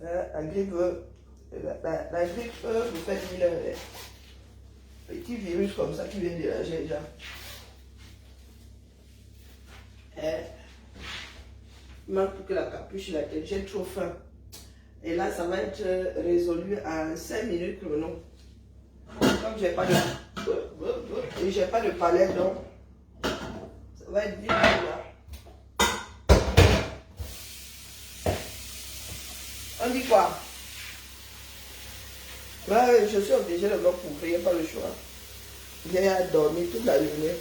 La grippe, la grippe vous fait dire petit virus comme ça qui vient déranger les gens. Il manque plus que la capuche sur la tête. J'ai trop faim. Et là, ça va être résolu en 5 minutes chrono. Comme j'ai pas de... Et j'ai pas de palais, donc ça va être vite là. On dit quoi? Ouais, je suis obligé de me couvrir, il n'y a pas le choix. J'ai dormi toute la journée.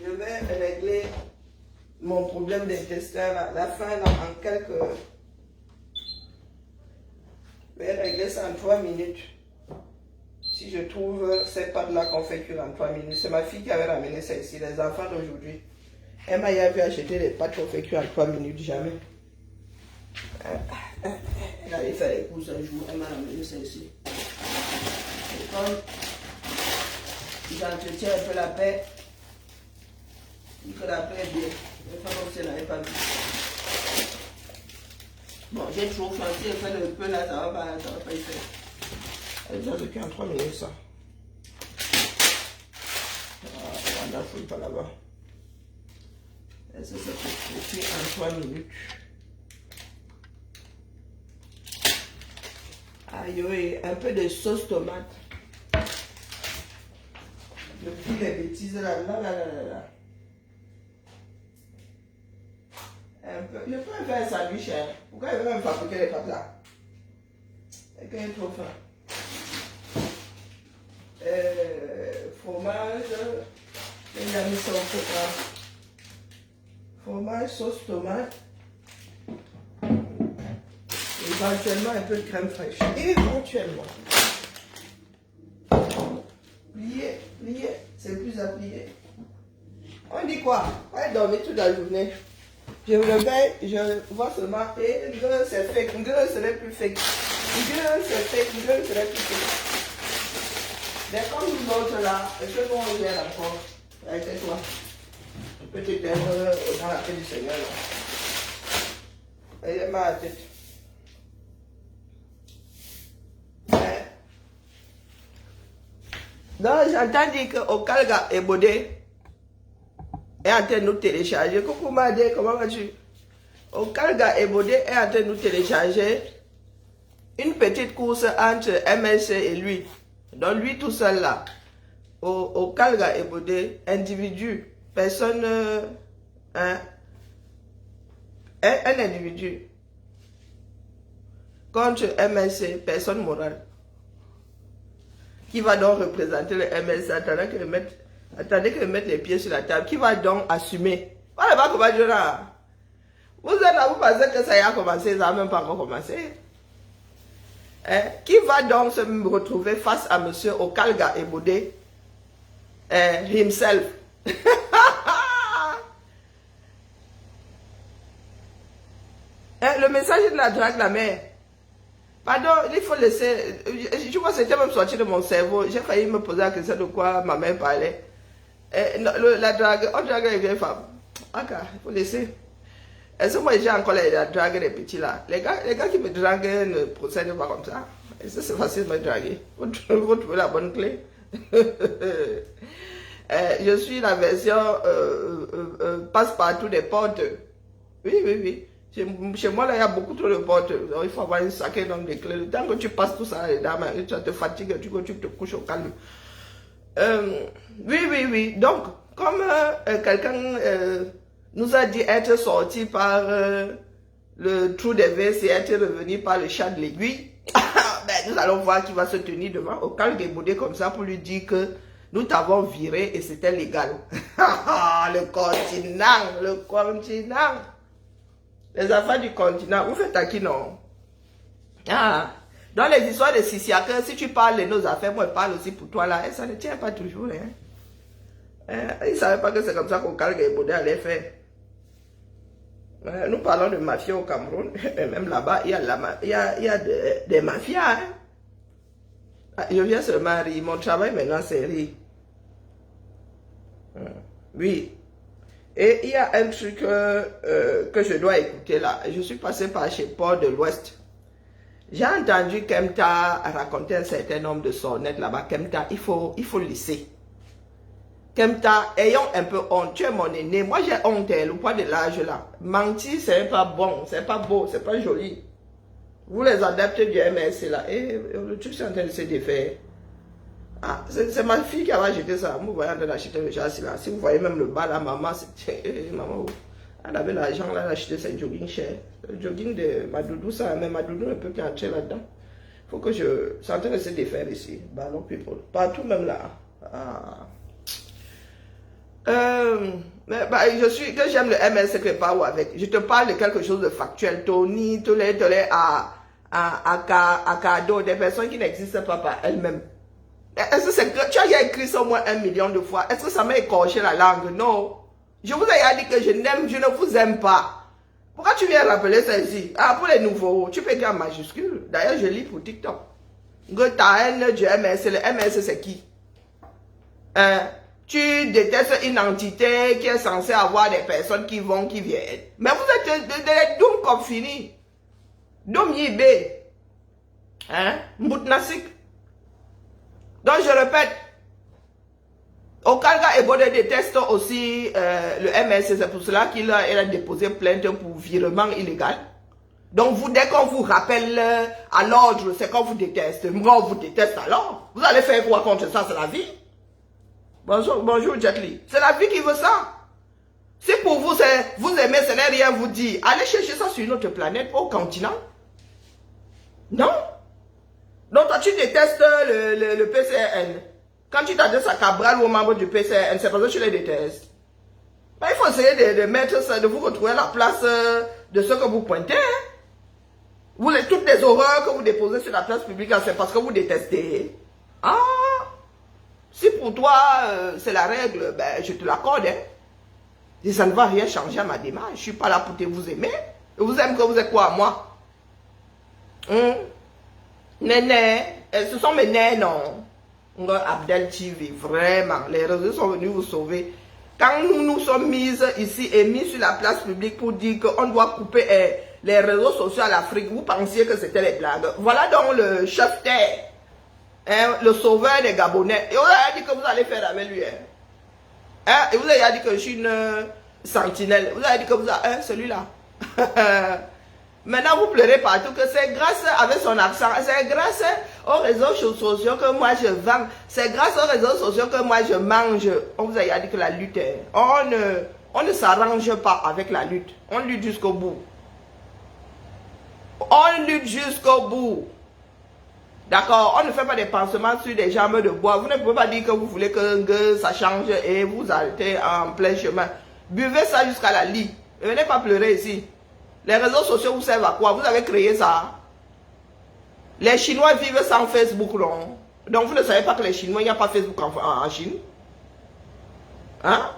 Je vais régler mon problème d'intestin à la fin en quelques... Je vais régler ça en 3 minutes. Si je trouve ces pâtes-là confitures en 3 minutes. C'est ma fille qui avait ramené ça ici, les enfants d'aujourd'hui. Elle m'a vu acheter des pâtes confitures en 3 minutes, jamais. Elle allait faire les courses un jour, elle m'a ramené ça ici. Et comme j'entretiens un peu la paix, que la paix est bien. Les femmes comme si elle n'avait pas vu. Bon, j'ai toujours faim. Si elle fait le peu là, ça va pas y faire. Elle doit depuis en 3 minutes ça. On a fouille par là-bas. Et ça se fait en 3 minutes. Aïe, oui, un peu de sauce tomate. Depuis les bêtises là. Un peu. Je peux faire un sandwich, hein. Pourquoi il veut même fabriquer les pâtes là? C'est qu'il est trop faim. Fromage, il a mis ça au coca. Fromage, sauce tomate. Éventuellement un peu de crème fraîche. Éventuellement. Plier, c'est plus à plier. On dit quoi? On va dormir toute la journée. Je me réveille, je vois seulement, et c'est fake, serait plus fake. C'est fake, serait plus fake. Mais comme nous autres là, est-ce que nous on gère encore? Avec toi. Tu peux t'éteindre dans la paix du Seigneur là. Et ma tête. Donc j'entends dire que Okalga et Bodé est en train de nous télécharger. Coucou Madé, comment vas-tu? Okalga et Bodé est en train de nous télécharger une petite course entre MSC et lui. Donc lui tout seul là. Okalga et Bodé, individu, personne, un individu contre MSC, personne morale. Qui va donc représenter le MSC? Attendez que je mette les pieds sur la table. Qui va donc assumer? Voilà pas comment je là. Vous êtes là, vous pensez que ça y a commencé, ça n'a même pas encore commencé. Qui va donc se retrouver face à monsieur Okalga et Bodé himself? Le message de la drague la mère. Pardon, il faut laisser. Je vois que c'était même sorti de mon cerveau. J'ai failli me poser la question de quoi ma mère parlait. La drague, on drague les vieilles femmes. Ok, il faut laisser. Est-ce que moi j'ai encore la drague des petits là? Les gars qui me draguent ne procèdent pas comme ça. Et ça c'est facile de me draguer. Vous trouvez la bonne clé. Je suis la version passe-partout des portes. Oui. Chez moi, là, il y a beaucoup trop de portes. Donc, il faut avoir un sacré nombre de clés. Tant que tu passes tout ça, les dames, tu te fatigues, tu te couches au calme. Oui. Donc, comme quelqu'un nous a dit être sorti par le trou des vestes et être revenu par le chat de l'aiguille, ben, nous allons voir qui va se tenir devant Okalga et Bodé comme ça pour lui dire que nous t'avons viré et c'était légal. Le continent. Les affaires du continent, vous faites à qui non? Dans les histoires de Sissiaka, si tu parles de nos affaires, moi je parle aussi pour toi là, ça ne tient pas toujours. Ils ne savaient pas que c'est comme ça qu'Okalga et Bodé allaient faire. Nous parlons de mafia au Cameroun, et même là-bas, il y a des mafias. Je viens seulement rire, mon travail maintenant c'est rire. Oui. Et il y a un truc que je dois écouter là. Je suis passé par chez Port de l'Ouest. J'ai entendu Kemta raconter un certain nombre de sonnettes là-bas. Kemta, il faut laisser. Kemta, ayons un peu honte. Tu es mon aîné. Moi, j'ai honte, le poids de l'âge là. Mentir, c'est pas bon, c'est pas beau, c'est pas joli. Vous les adeptes du MSC là. Et le truc, c'est en train de se défaire. Ah, c'est ma fille qui avait acheté ça. Vous voyez en train d'acheter le châssis là. Si vous voyez même le bas là, maman, maman, elle avait l'argent là, elle a acheté ce jogging cher. Le jogging de ma doudou, ça, mais ma doudou ne peut plus entrer là-dedans. Il faut que je... C'est en train de se défaire ici. Ballon people. Partout même là. Ah. Je suis... Que j'aime le MS que pas ou avec. Je te parle de quelque chose de factuel. Tony, tous les à cadeau, des personnes qui n'existent pas par elles-mêmes. Est-ce que c'est que tu as écrit ça au moins 1 million de fois? Est-ce que ça m'a écorché la langue? Non. Je vous ai dit que je ne vous aime pas. Pourquoi tu viens rappeler ça ici? Ah, pour les nouveaux, tu peux écrire en majuscule. D'ailleurs, je lis pour TikTok. Ta haine du MS, le MS c'est qui? Tu détestes une entité qui est censée avoir des personnes qui vont, qui viennent. Mais vous êtes des doums comme fini. Doum yibé. Mboutnasik. Donc je répète, Okalga Ebode déteste aussi le MS, c'est pour cela qu'il a déposé plainte pour virement illégal. Donc vous, dès qu'on vous rappelle à l'ordre, c'est qu'on vous déteste. Moi, on vous déteste alors. Vous allez faire quoi contre ça, c'est la vie. Bonjour Jet Li. C'est la vie qui veut ça. Si pour vous, vous aimez, ce n'est rien vous dire. Allez chercher ça sur une autre planète, au continent. Non. Donc toi tu détestes le PCN. Quand tu t'adresses à Cabral ou aux membres du PCN, c'est parce que tu les détestes. Mais il faut essayer de mettre ça, de vous retrouver à la place de ce que vous pointez. Hein. Toutes les horreurs que vous déposez sur la place publique, c'est parce que vous détestez. Ah, si pour toi c'est la règle, ben, je te l'accorde. Hein. Et ça ne va rien changer à ma démarche. Je ne suis pas là pour te vous aimer. Je vous aime que vous êtes quoi à moi? Néné, ce sont mes nés, non. Abdel TV, vraiment, les réseaux sont venus vous sauver. Quand nous sommes mises ici et mis sur la place publique pour dire qu'on doit couper les réseaux sociaux à l'Afrique, vous pensiez que c'était les blagues. Voilà donc le chef terre, le sauveur des Gabonais. Et vous avez dit que vous allez faire avec lui. Et vous avez dit que je suis une sentinelle. Vous avez dit que vous avez celui-là. Maintenant, vous pleurez partout que c'est grâce, avec son accent, c'est grâce aux réseaux sociaux que moi je vends. C'est grâce aux réseaux sociaux que moi je mange. On vous a dit que la lutte, on ne s'arrange pas avec la lutte. On lutte jusqu'au bout. On lutte jusqu'au bout. D'accord? On ne fait pas des pansements sur des jambes de bois. Vous ne pouvez pas dire que vous voulez que ça change et vous arrêtez en plein chemin. Buvez ça jusqu'à la lit. Ne venez pas pleurer ici. Les réseaux sociaux vous servent à quoi? Vous avez créé ça. Les Chinois vivent sans Facebook, non? Donc vous ne savez pas que les Chinois, il n'y a pas Facebook en Chine? Hein?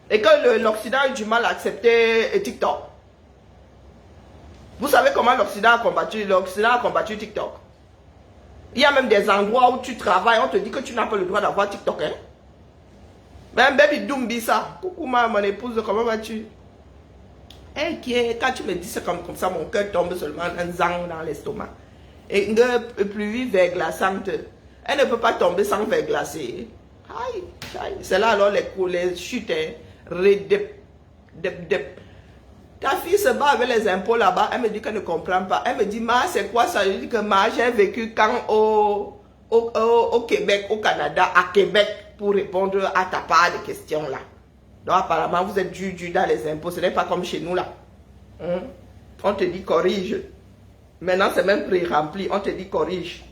Et que l'Occident a du mal à accepter TikTok. Vous savez comment l'Occident a combattu TikTok? Il y a même des endroits où tu travailles, on te dit que tu n'as pas le droit d'avoir TikTok. Hein? Ben, baby Dumbi ça. Coucou mon épouse, comment vas-tu? Quand tu me dis ça comme ça, mon cœur tombe seulement un zang dans l'estomac. Et une pluie verglaçante, elle ne peut pas tomber sans verglacer. Aïe, aïe. C'est là alors les chutes. Ta fille se bat avec les impôts là-bas, elle me dit qu'elle ne comprend pas. Elle me dit, ma, c'est quoi ça? Je dis que ma, j'ai vécu quand au Québec, au Canada, à Québec, pour répondre à ta part de questions là. Donc apparemment vous êtes dû dans les impôts, ce n'est pas comme chez nous là. On te dit corrige. Maintenant c'est même pré-rempli, on te dit corrige.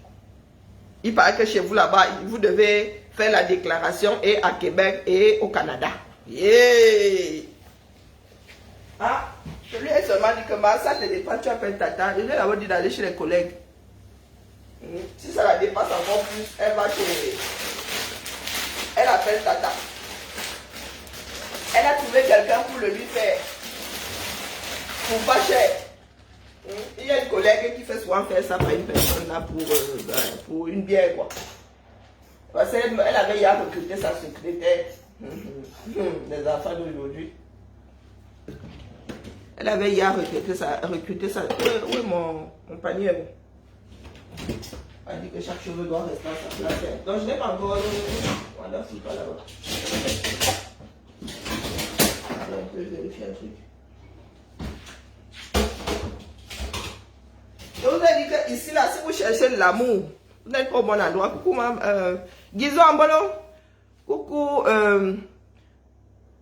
Il paraît que chez vous là-bas, vous devez faire la déclaration et à Québec et au Canada. Yeah! Ah, je lui ai seulement dit que ça te dépasse, tu appelles tata. Je lui ai dit d'aller chez les collègues. Si ça la dépasse encore plus, elle va chez... Elle appelle tata. Elle a trouvé quelqu'un pour le lui faire. Pour pas cher. Il y a une collègue qui fait souvent faire ça par une personne là pour une bière quoi. Parce qu'elle avait hier recruté sa secrétaire. Les enfants d'aujourd'hui. Elle avait hier recruté ça. Où est mon panier? Elle dit que chaque cheveu doit rester à sa place. Donc je n'ai pas encore... Voilà, c'est pas là-bas. Alors, je vais vérifier un truc. Je vous ai dit que ici, là, si vous cherchez de l'amour, vous n'êtes pas au bon endroit. Coucou, Guizou Ambolo. Coucou,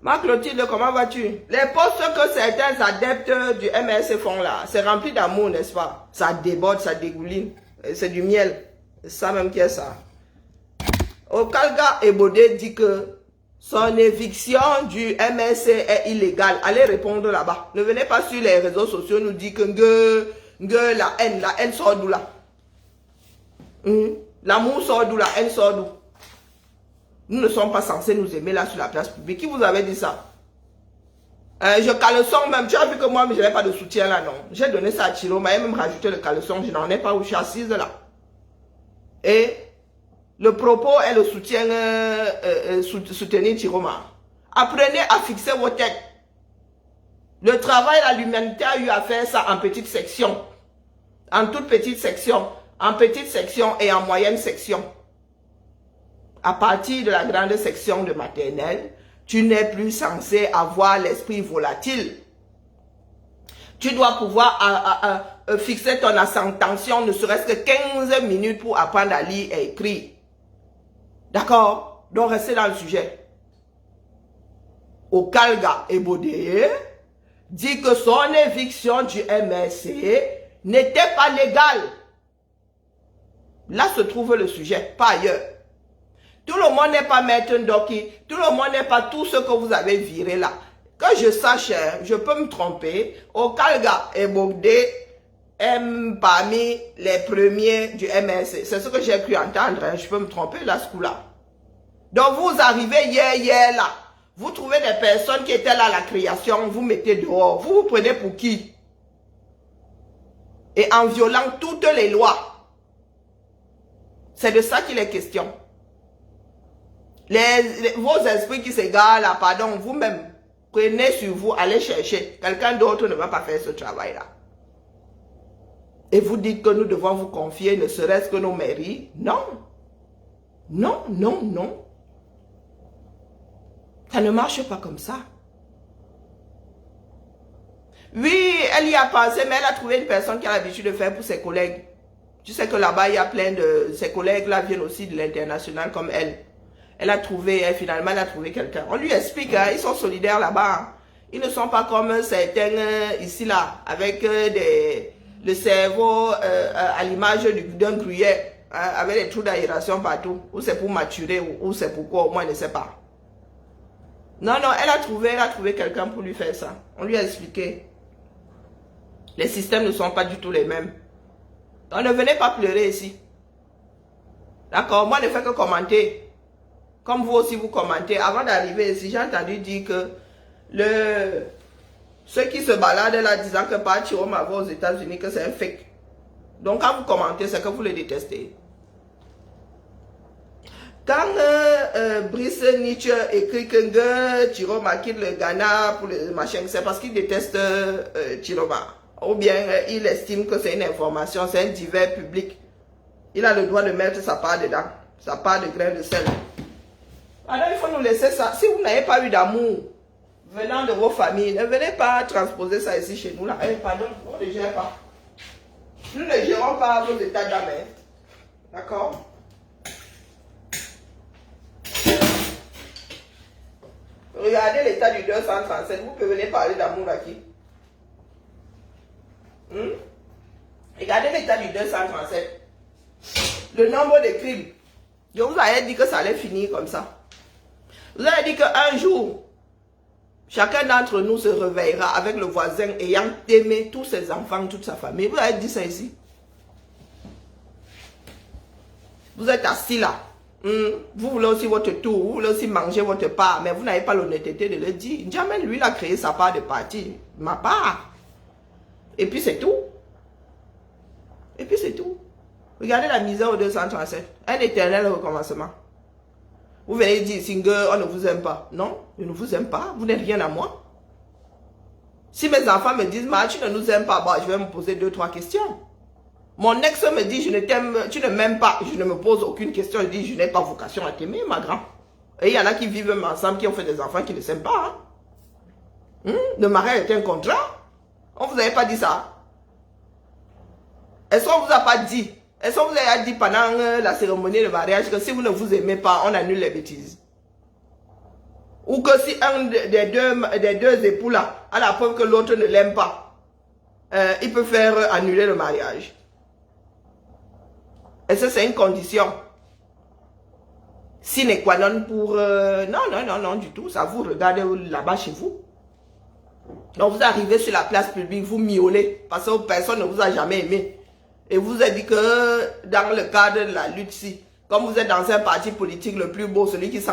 ma Clotilde, comment vas-tu? Les postes que certains adeptes du MRC font là, c'est rempli d'amour, n'est-ce pas? Ça déborde, ça dégouline. C'est du miel. C'est ça même qui est ça. Okalga Ebode dit que son éviction du MRC est illégale. Allez répondre là-bas. Ne venez pas sur les réseaux sociaux nous dire que la haine sort d'où là? L'amour sort d'où, la haine sort d'où? Nous ne sommes pas censés nous aimer là sur la place publique. Qui vous avait dit ça? Je caleçon même. Tu as vu que moi, je n'avais pas de soutien là, non? J'ai donné ça à Chiro, m'a même rajouté le caleçon. Je n'en ai pas où je suis assise là. Et le propos est le soutien, soutenir Chiroma. Apprenez à fixer vos têtes. Le travail, l'humanité a eu à faire ça en petites sections. En toutes petites sections. En petites sections et en moyenne section. À partir de la grande section de maternelle, tu n'es plus censé avoir l'esprit volatile. Tu dois pouvoir fixer ton attention ne serait-ce que 15 minutes pour apprendre à lire et écrire. D'accord? Donc restez dans le sujet. Okalga Ebode dit que son éviction du MRC n'était pas légale. Là se trouve le sujet, pas ailleurs. Tout le monde n'est pas maître Ndoki, tout le monde n'est pas tout ce que vous avez viré là. Que je sache, je peux me tromper. Okalga Ebode est parmi les premiers du MRC. C'est ce que j'ai cru entendre, je peux me tromper là, ce coup-là. Donc vous arrivez hier là, vous trouvez des personnes qui étaient là à la création, vous mettez dehors. Vous vous prenez pour qui? Et en violant toutes les lois. C'est de ça qu'il est question. Vos esprits qui s'égarent là, pardon, vous-même, prenez sur vous, allez chercher. Quelqu'un d'autre ne va pas faire ce travail-là. Et vous dites que nous devons vous confier, ne serait-ce que nos mairies. Non. Non, non, non. Ça ne marche pas comme ça. Oui, elle y a pensé, mais elle a trouvé une personne qui a l'habitude de faire pour ses collègues. Tu sais que là-bas, il y a plein de... Ses collègues-là viennent aussi de l'international comme elle. Elle a trouvé, finalement, elle a trouvé quelqu'un. On lui explique, hein, ils sont solidaires là-bas. Hein. Ils ne sont pas comme certains ici, là, avec le cerveau à l'image d'un gruyère, hein, avec des trous d'aération partout. Ou c'est pour maturer, ou c'est pourquoi, moi, je ne sais pas. Non, non, elle a trouvé quelqu'un pour lui faire ça. On lui a expliqué. Les systèmes ne sont pas du tout les mêmes. Donc, ne venez pas pleurer ici. D'accord? Moi, je ne fais que commenter. Comme vous aussi, vous commentez. Avant d'arriver ici, j'ai entendu dire que ceux qui se baladent là disant que pas Chiroma va aux États-Unis, que c'est un fake. Donc, quand vous commentez, c'est que vous le détestez. Quand Brice Nietzsche écrit que Chiroma quitte le Ghana pour le machin, c'est parce qu'il déteste Chiroma. Ou bien il estime que c'est une information, c'est un divers public. Il a le droit de mettre sa part dedans, sa part de grain de sel. Alors il faut nous laisser ça. Si vous n'avez pas eu d'amour venant de vos familles, ne venez pas transposer ça ici chez nous. Là. Pardon, on ne gère pas. Nous ne gérons pas vos états d'âme. D'accord? Regardez l'état du 237. Vous pouvez venir parler d'amour à qui? Regardez l'état du 237. Le nombre de crimes. Je vous avais dit que ça allait finir comme ça. Vous avez dit qu'un jour, chacun d'entre nous se réveillera avec le voisin ayant aimé tous ses enfants, toute sa famille. Vous avez dit ça ici. Vous êtes assis là. Vous voulez aussi votre tour, vous voulez aussi manger votre part, mais vous n'avez pas l'honnêteté de le dire. Jamais lui, il a créé sa part de partie. Ma part. Et puis c'est tout. Et puis c'est tout. Regardez la misère au 237. Un éternel recommencement. Vous venez dire, Singer, on ne vous aime pas. Non, je ne vous aime pas. Vous n'êtes rien à moi. Si mes enfants me disent, tu ne nous aimes pas, je vais me poser 2-3 questions. Mon ex me dit, je ne t'aime, tu ne m'aimes pas, je ne me pose aucune question, je dis, je n'ai pas vocation à t'aimer, ma grande. Et il y en a qui vivent même ensemble, qui ont fait des enfants qui ne s'aiment pas. Le mariage est un contrat. On ne vous avait pas dit ça. Est-ce qu'on ne vous a pas dit? Est-ce qu'on vous a dit pendant la cérémonie de mariage que si vous ne vous aimez pas, on annule les bêtises? Ou que si un des deux époux là a la preuve que l'autre ne l'aime pas, il peut faire annuler le mariage. Est-ce que c'est une condition sine qua non pour... non, du tout. Ça vous regarde là-bas chez vous. Donc vous arrivez sur la place publique, vous miaulez parce que personne ne vous a jamais aimé. Et vous avez dit que dans le cadre de la lutte, si, comme vous êtes dans un parti politique le plus beau, celui qui sent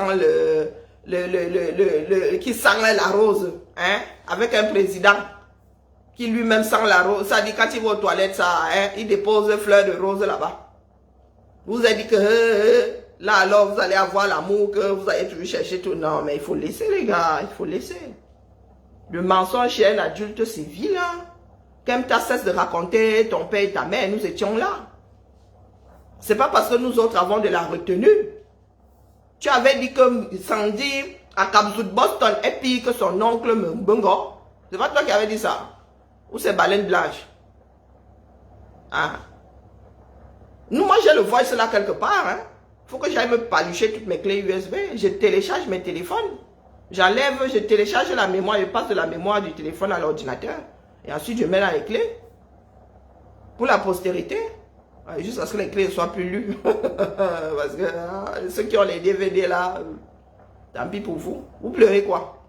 qui sent la rose, hein, avec un président qui lui-même sent la rose, ça dit quand il va aux toilettes, ça, hein, il dépose fleurs de rose là-bas. Vous avez dit que là alors vous allez avoir l'amour, que vous allez toujours chercher tout. Non, mais il faut laisser les gars, il faut laisser. Le mensonge chez un adulte, c'est vilain. Quand tu cesse de raconter ton père et ta mère, nous étions là. C'est pas parce que nous autres avons de la retenue. Tu avais dit que Sandy à Kamzout Boston est pire que son oncle Mbongo. C'est pas toi qui avais dit ça. Ou c'est Baleine Blanche. Ah. Nous, moi j'ai le voice là quelque part. Hein. Faut que j'aille me palucher toutes mes clés USB. Je télécharge mes téléphones. J'enlève, je télécharge la mémoire, je passe de la mémoire du téléphone à l'ordinateur. Et ensuite, je mets dans les clés. Pour la postérité. Juste à ce que les clés ne soient plus lues. Parce que ceux qui ont les DVD là, tant pis pour vous. Vous pleurez quoi?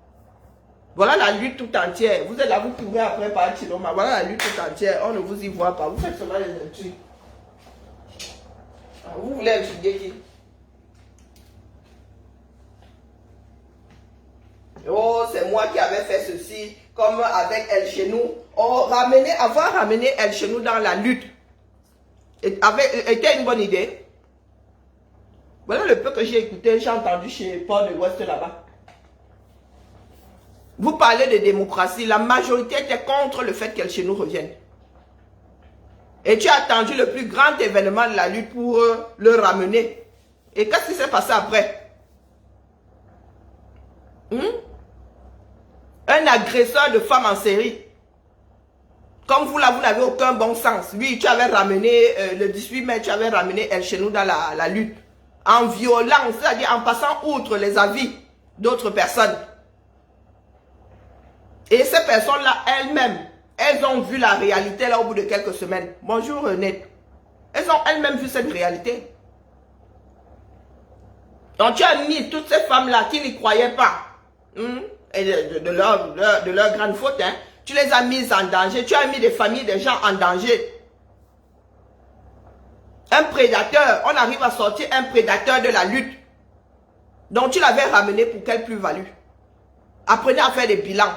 Voilà la lutte tout entière. Vous êtes là, vous courez après par Chiloma. Voilà la lutte tout entière. On ne vous y voit pas. Vous faites seulement les intrigues. Vous voulez intriguer qui? Oh, c'est moi qui avais fait ceci, comme avec El Chenou. Oh, avoir ramené El Chenou dans la lutte était une bonne idée. Voilà le peu que j'ai écouté, j'ai entendu chez Paul de l'Ouest là-bas. Vous parlez de démocratie, la majorité était contre le fait qu'El Chenou revienne. Et tu as attendu le plus grand événement de la lutte pour le ramener. Et qu'est-ce qui s'est passé après? Un agresseur de femmes en série. Comme vous là, vous n'avez aucun bon sens. Lui, tu avais ramené, le 18 mai, tu avais ramené El Chenou dans la lutte. En violence, c'est-à-dire en passant outre les avis d'autres personnes. Et ces personnes-là, elles-mêmes, elles ont vu la réalité là au bout de quelques semaines. Bonjour Renette. Elles ont elles-mêmes vu cette réalité. Donc tu as mis toutes ces femmes-là qui n'y croyaient pas. Et de leur grande faute, hein. Tu les as mises en danger. Tu as mis des familles, des gens en danger. Un prédateur, on arrive à sortir un prédateur de la lutte. Donc tu l'avais ramené pour quelle plus-value? Apprenez à faire des bilans.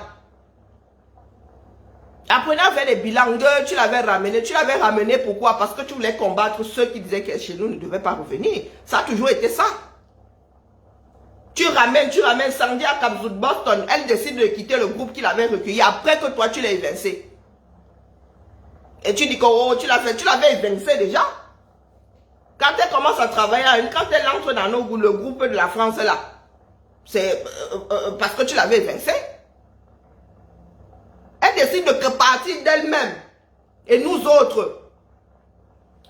Apprenez à faire des bilans. Tu l'avais ramené. Tu l'avais ramené pourquoi? Parce que tu voulais combattre ceux qui disaient que chez nous ne devait pas revenir. Ça a toujours été ça. Tu ramènes Sandy à Kamzout Boston. Elle décide de quitter le groupe qu'il avait recueilli après que toi tu l'as évincé. Et tu dis que oh, tu l'avais évincé déjà. Quand elle commence à travailler, quand elle entre dans le groupe de la France là, c'est parce que tu l'avais évincé. Elle décide de partir d'elle-même. Et nous autres,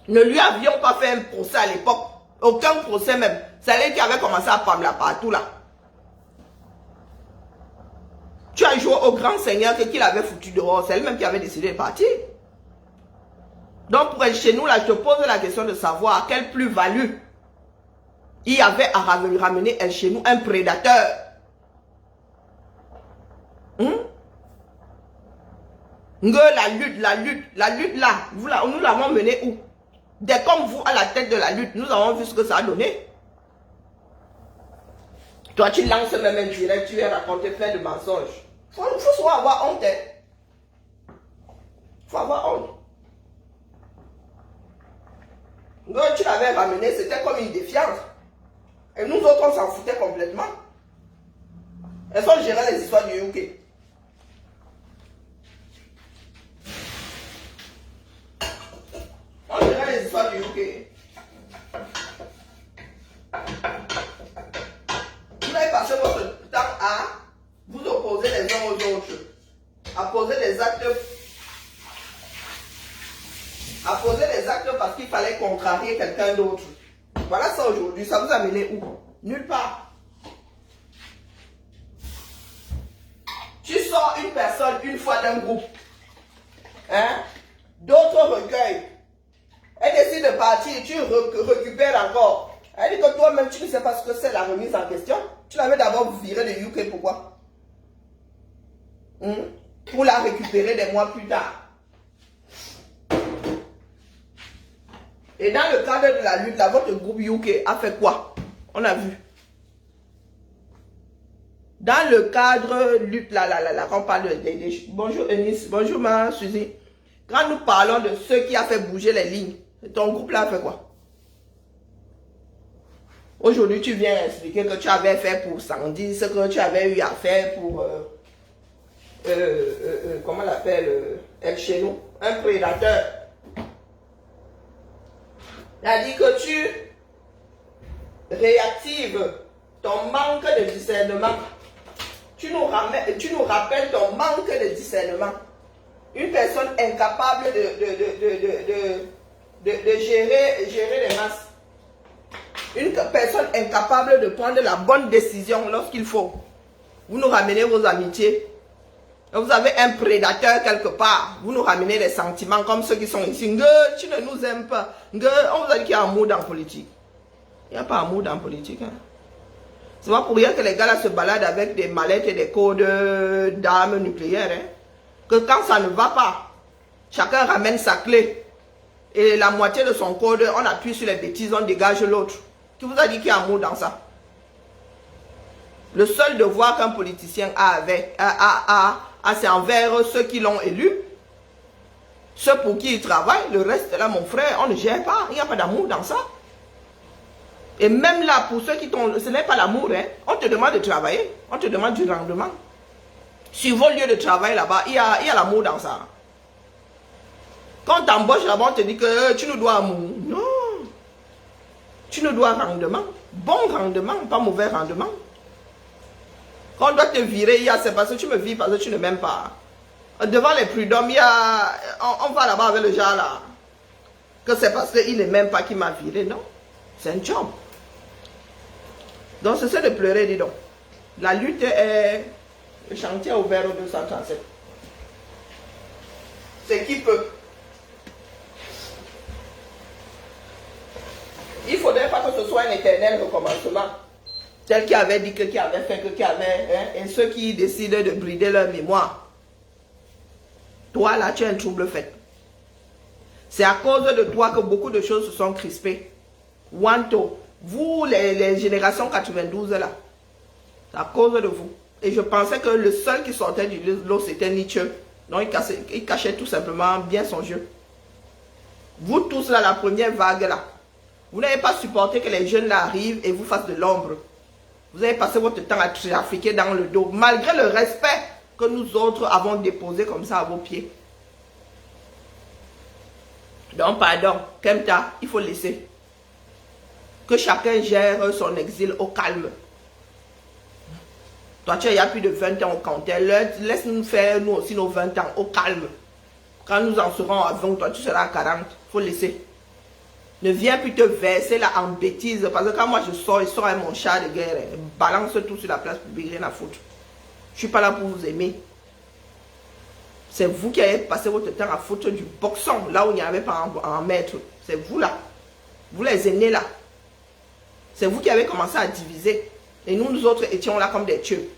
ne lui avions pas fait un procès à l'époque. Aucun procès même. C'est elle qui avait commencé à parler partout là. Tu as joué au grand seigneur qu'il avait foutu dehors. C'est elle-même qui avait décidé de partir. Donc pour être chez nous là, je te pose la question de savoir quelle plus-value il y avait à ramener elle chez nous, un prédateur. La lutte là, nous l'avons menée où? Dès comme vous à la tête de la lutte, nous avons vu ce que ça a donné. Toi, tu lances même un direct, tu viens raconter plein de mensonges. Il faut soit avoir honte. Il faut avoir honte. Tu l'avais ramené, c'était comme une défiance. Et nous autres, on s'en foutait complètement. Elles sont gérées les histoires du UK. actes. À poser des actes parce qu'il fallait contrarier quelqu'un d'autre. Voilà ça aujourd'hui. Ça vous a mené où? Nulle part. Tu sors une personne une fois d'un groupe. Hein? D'autres recueillent. Elle décide de partir, tu récupères encore. Elle dit que toi-même, tu ne sais pas ce que c'est la remise en question. Tu l'avais d'abord viré de UK, pourquoi? Pour la récupérer des mois plus tard. Et dans le cadre de la lutte, là, votre groupe UK a fait quoi? On a vu. Dans le cadre lutte, là, quand on parle de... Bonjour Eunice, bonjour ma Suzy. Quand nous parlons de ceux qui a fait bouger les lignes, ton groupe là a fait quoi? Aujourd'hui, tu viens expliquer que tu avais fait pour Sandy, ce que tu avais eu à faire pour... comment on l'appelle? Elle chez nous, un prédateur. Il a dit que tu réactives ton manque de discernement. Tu nous rappelles ton manque de discernement. Une personne incapable de gérer les masses. Une personne incapable de prendre la bonne décision lorsqu'il faut. Vous nous ramenez vos amitiés. Vous avez un prédateur quelque part. Vous nous ramenez les sentiments comme ceux qui sont ici. Tu ne nous aimes pas. On vous a dit qu'il y a amour dans la politique. Il n'y a pas amour dans la politique. Hein. C'est pas pour rien que les gars là se baladent avec des mallettes et des codes d'armes nucléaires. Hein. Que quand ça ne va pas, chacun ramène sa clé. Et la moitié de son code, on appuie sur les bêtises, on dégage l'autre. Qui vous a dit qu'il y a amour dans ça? Le seul devoir qu'un politicien a, c'est envers ceux qui l'ont élu. Ceux pour qui il travaille, le reste là, mon frère, on ne gère pas. Il n'y a pas d'amour dans ça. Et même là, pour ceux qui t'ont... Ce n'est pas l'amour, hein. On te demande de travailler. On te demande du rendement. Sur vos lieux de travail là-bas, il y a l'amour dans ça. Quand tu embauches là-bas, on te dit que tu nous dois amour. Non. Tu nous dois rendement. Bon rendement, pas mauvais rendement. Quand on doit te virer, c'est parce que tu me vires, parce que tu ne m'aimes pas. Devant les prud'hommes, on va là-bas avec le genre là. Que c'est parce qu'il ne m'aime pas qu'il m'a viré, non. C'est un job. Donc, c'est de pleurer, dis donc. La lutte est... Le chantier ouvert au 237. C'est qui peut. Il ne faudrait pas que ce soit un éternel recommencement. Tel qui avait dit que qui avait fait, que qui avait... Hein, et ceux qui décident de brider leur mémoire. Toi, là, tu as un trouble fait. C'est à cause de toi que beaucoup de choses se sont crispées. Wanto, vous, les générations 92, là, c'est à cause de vous. Et je pensais que le seul qui sortait du lot, c'était Nietzsche. Donc, il cachait tout simplement bien son jeu. Vous tous, là, la première vague, là, vous n'avez pas supporté que les jeunes là arrivent et vous fassent de l'ombre. Vous avez passé votre temps à trafiquer dans le dos, malgré le respect que nous autres avons déposé comme ça à vos pieds. Donc, pardon, Kemta, il faut laisser. Que chacun gère son exil au calme. Toi, tu as plus de 20 ans au cantel. Laisse-nous faire, nous aussi, nos 20 ans au calme. Quand nous en serons à 20, toi, tu seras à 40. Il faut laisser. Ne viens plus te verser là en bêtises. Parce que quand moi je sors avec mon char de guerre. Balance tout sur la place publique, rien à foutre. Je ne suis pas là pour vous aimer. C'est vous qui avez passé votre temps à foutre du boxon. Là où il n'y avait pas en mettre. C'est vous là. Vous les aînés là. C'est vous qui avez commencé à diviser. Et nous autres étions là comme des tueux.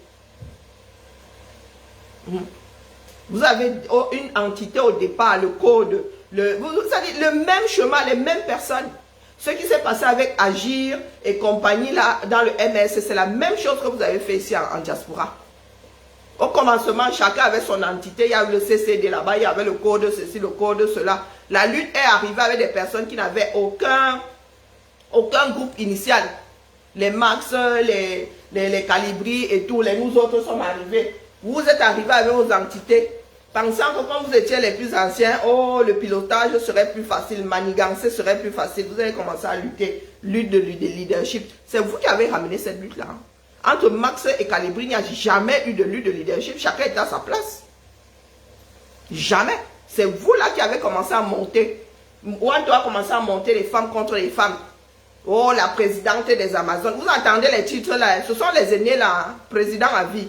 Vous avez une entité au départ, le code. Vous savez, le même chemin, les mêmes personnes. Ce qui s'est passé avec Agir et compagnie là, dans le MS, c'est la même chose que vous avez fait ici en diaspora. Au commencement, chacun avait son entité. Il y avait le CCD là-bas, il y avait le code ceci, le code cela. La lutte est arrivée avec des personnes qui n'avaient aucun groupe initial. Les Max, les Calibri et tout, nous autres sommes arrivés. Vous êtes arrivés avec vos entités, pensant que quand vous étiez les plus anciens, oh, le pilotage serait plus facile, manigancer serait plus facile. Vous avez commencé à lutter, lutte de leadership. C'est vous qui avez ramené cette lutte-là. Entre Max et Calibri, il n'y a jamais eu de lutte de leadership. Chacun était à sa place. Jamais. C'est vous là qui avez commencé à monter. Ouanto a commencé à monter les femmes contre les femmes. Oh, la présidente des Amazones. Vous entendez les titres là? Ce sont les aînés là, hein? Président à vie.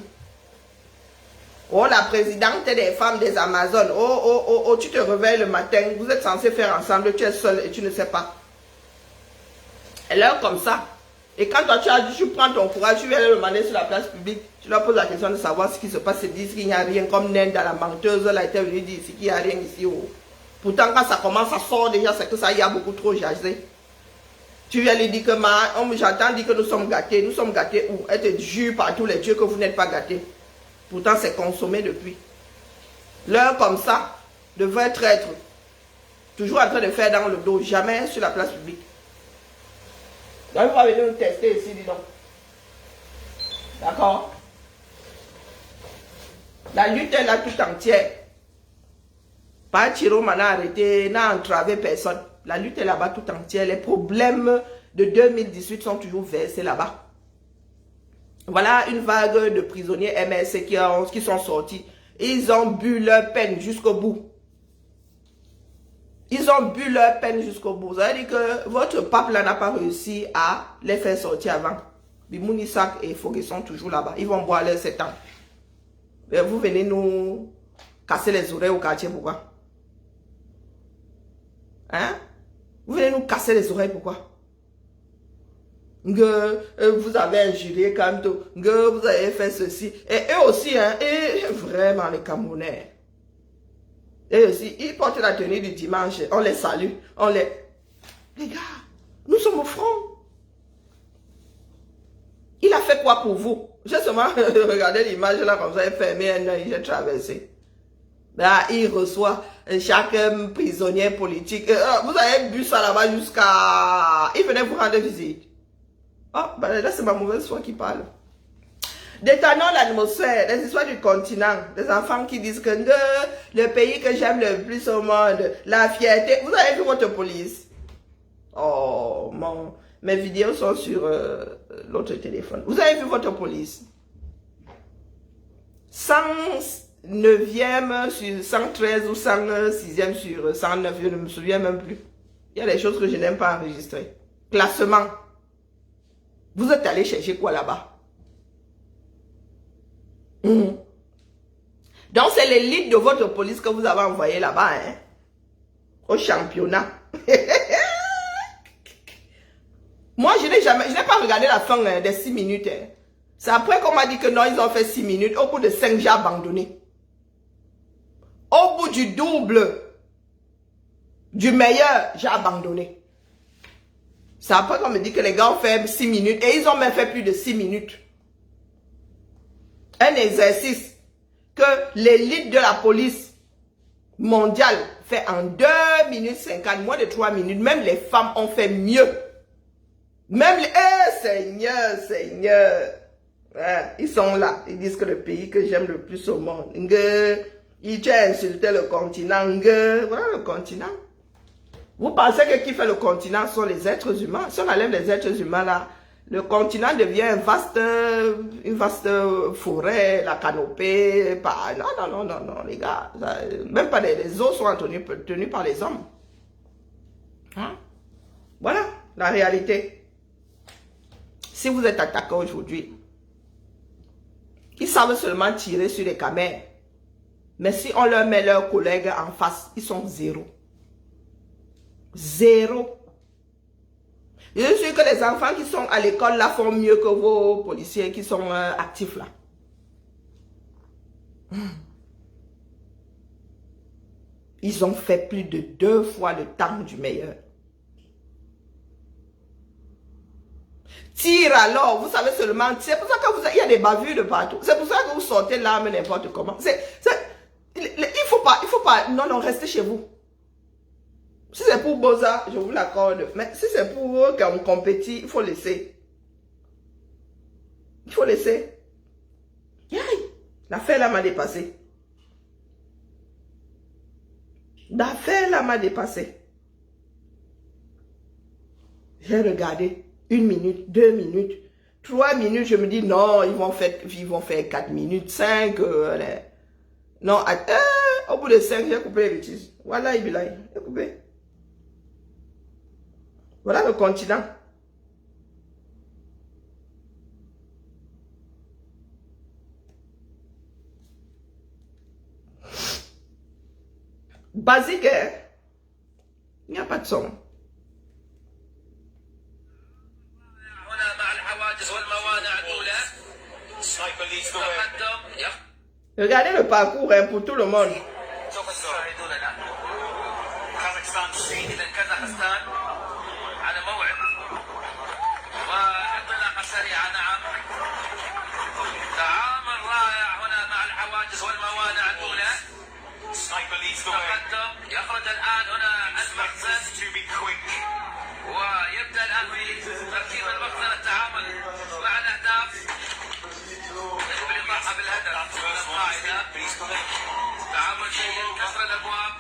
Oh, la présidente des femmes des Amazones. Oh, oh, oh, oh, tu te réveilles le matin. Vous êtes censé faire ensemble. Tu es seul et tu ne sais pas. Elle est comme ça. Et quand toi tu prends ton courage, tu viens le demander sur la place publique, tu leur poses la question de savoir ce qui se passe, ils disent qu'il n'y a rien, comme Naine dans la menteuse, elle a été venue dire ici qu'il n'y a rien ici. Oh. Pourtant quand ça commence, ça sort déjà, c'est que ça y a beaucoup trop jasé. Tu viens lui dire que j'entends dire que nous sommes gâtés où? Elle te jure par tous les dieux que vous n'êtes pas gâtés. Pourtant c'est consommé depuis. L'heure comme ça devrait être toujours en train de faire dans le dos, jamais sur la place publique. Donc, il va venir nous tester ici, dis donc. D'accord? La lutte est là tout entière. Pas Chiro n'a arrêté, n'a entravé personne. La lutte est là-bas tout entière. Les problèmes de 2018 sont toujours versés là-bas. Voilà une vague de prisonniers MSC qui sont sortis. Ils ont bu leur peine jusqu'au bout. Ils ont bu leur peine jusqu'au bout. Ça veut dire que votre pape là n'a pas réussi à les faire sortir avant. Bimounisak et Fogé sont toujours là-bas. Ils vont boire leur 7 ans. Et vous venez nous casser les oreilles au quartier, pourquoi? Hein? Vous venez nous casser les oreilles, pourquoi? Vous avez injurié Kanto. Vous avez fait ceci. Et eux aussi, hein, et vraiment les Camerounais. Et aussi, ils portent la tenue du dimanche. On les salue. Les gars, nous sommes au front. Il a fait quoi pour vous? J'ai seulement regardé l'image là comme ça, il fermé un œil, j'ai traversé. Là, il reçoit chaque prisonnier politique. Vous avez bu ça là-bas jusqu'à... Il venait vous rendre visite. Oh, ben là c'est ma mauvaise foi qui parle. Détendons l'atmosphère, les histoires du continent, des enfants qui disent que le pays que j'aime le plus au monde, la fierté. Vous avez vu votre police? Oh, mes vidéos sont sur l'autre téléphone. Vous avez vu votre police? 109e sur 113 ou 106e sur 109, je ne me souviens même plus. Il y a des choses que je n'aime pas enregistrer. Classement. Vous êtes allé chercher quoi là-bas? Donc, c'est l'élite de votre police que vous avez envoyé là-bas, hein, au championnat. Moi, je n'ai pas regardé la fin des 6 minutes. Hein. C'est après qu'on m'a dit que non, ils ont fait 6 minutes. Au bout de 5, j'ai abandonné. Au bout du double, du meilleur, j'ai abandonné. C'est après qu'on me dit que les gars ont fait 6 minutes. Et ils ont même fait plus de 6 minutes. Un exercice que l'élite de la police mondiale fait en 2 minutes 50, moins de 3 minutes. Même les femmes ont fait mieux. Même les... Seigneur, Seigneur. Ouais, ils sont là. Ils disent que le pays que j'aime le plus au monde. Ils ont insulté le continent. Voilà le continent. Vous pensez que qui fait le continent sont les êtres humains? Si on enlève les êtres humains là, le continent devient une vaste forêt, la canopée. Non, les gars. Même pas les eaux sont tenues par les hommes. Hein? Voilà la réalité. Si vous êtes attaqué aujourd'hui, ils savent seulement tirer sur les camères. Mais si on leur met leurs collègues en face, ils sont zéro. Zéro. Je suis sûr que les enfants qui sont à l'école là font mieux que vos policiers qui sont actifs là. Ils ont fait plus de 2 fois le temps du meilleur. Tire alors, vous savez seulement, c'est pour ça que il y a des bavures de partout. C'est pour ça que vous sortez l'arme n'importe comment. Il faut pas, non, restez chez vous. Si c'est pour Boza, je vous l'accorde. Mais si c'est pour qu'on compétit, il faut laisser. Il faut laisser. L'affaire là m'a dépassé. L'affaire là m'a dépassé. J'ai regardé 1 minute, 2 minutes, 3 minutes. Je me dis non, ils vont faire 4 minutes, 5. Non, Au bout de 5, j'ai coupé les bêtises. Voilà, Ibilaï. J'ai coupé. Voilà le continent. Basique, hein? Il n'y a pas de son. Regardez le parcours hein, pour tout le monde. يخرج الآن هنا المخزن ويبدأ الآن في ترتيب المخزن التعامل مع الأهداف بالإضافة بالهدف القاعدة تعامل جيد كسر الأبواب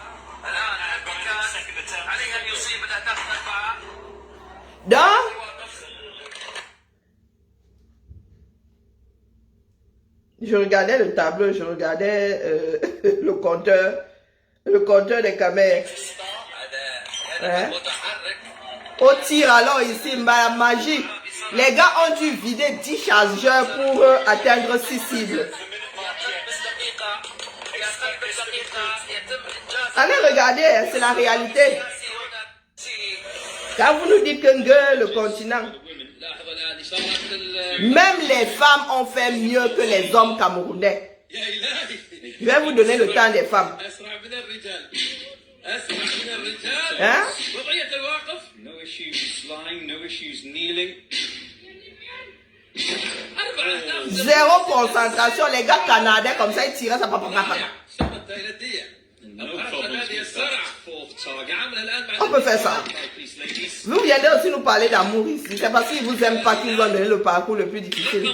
الآن البكان عليه أن يصيب الأهداف الأربعة. Je regardais le tableau, je regardais le compteur des caméras. Hein? Au tir alors ici, magie. Les gars ont dû vider 10 chargeurs pour atteindre 6 cibles. Allez regarder, c'est la réalité. Quand vous nous dites que le continent, même les femmes ont fait mieux que les hommes camerounais. Je vais vous donner le temps des femmes. Hein? Zéro concentration. Les gars canadiens comme ça, ils tiraient ça. On peut faire ça. Vous viendrez aussi nous parler d'amour ici. C'est parce qu'ils vous aiment pas qu'ils vous ont donné le parcours le plus difficile.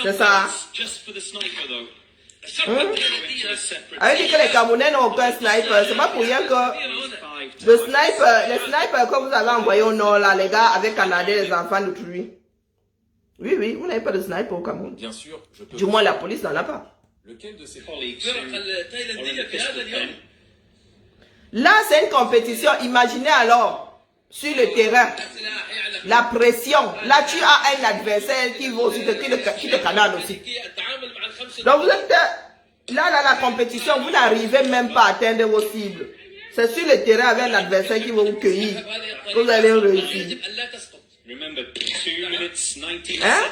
C'est ça. Avec que les Camerounais n'ont aucun sniper. C'est pas pour rien que les snipers que vous avez envoyés au nord là, les gars avec Canadiens, les enfants d'autrui. Oui, oui, vous n'avez pas de sniper au Cameroun. Bien sûr, je peux. Du moins la police n'en a pas. Lequel de ces Là, c'est une compétition. Imaginez alors, sur le terrain, la pression. Là, tu as un adversaire qui va aussi qui te canarde aussi. Donc, vous êtes là, dans la compétition, vous n'arrivez même pas à atteindre vos cibles. C'est sur le terrain avec un adversaire qui va vous cueillir que vous allez réussir. Hein?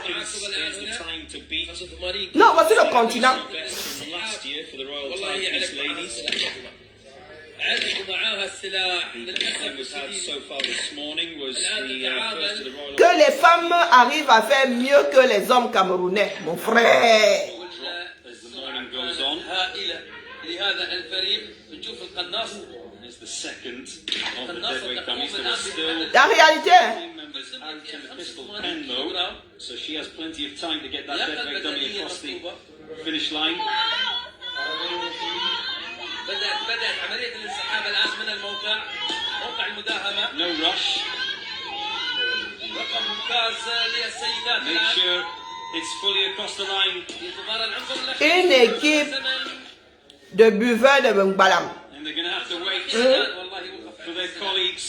Non, voici le continent. Que les femmes arrivent à faire mieux que les hommes camerounais, mon frère. La réalité. So she has plenty of time to get that deadweight dummy across the finish line. بدأت عملية الانسحاب الآن من الموقع موقع المداهمة. No rush. رقم ممتاز للسيدات. Make sure it's fully across the line. Une équipe de buveurs de Bengbalam. And they're going to have to wait for their colleagues.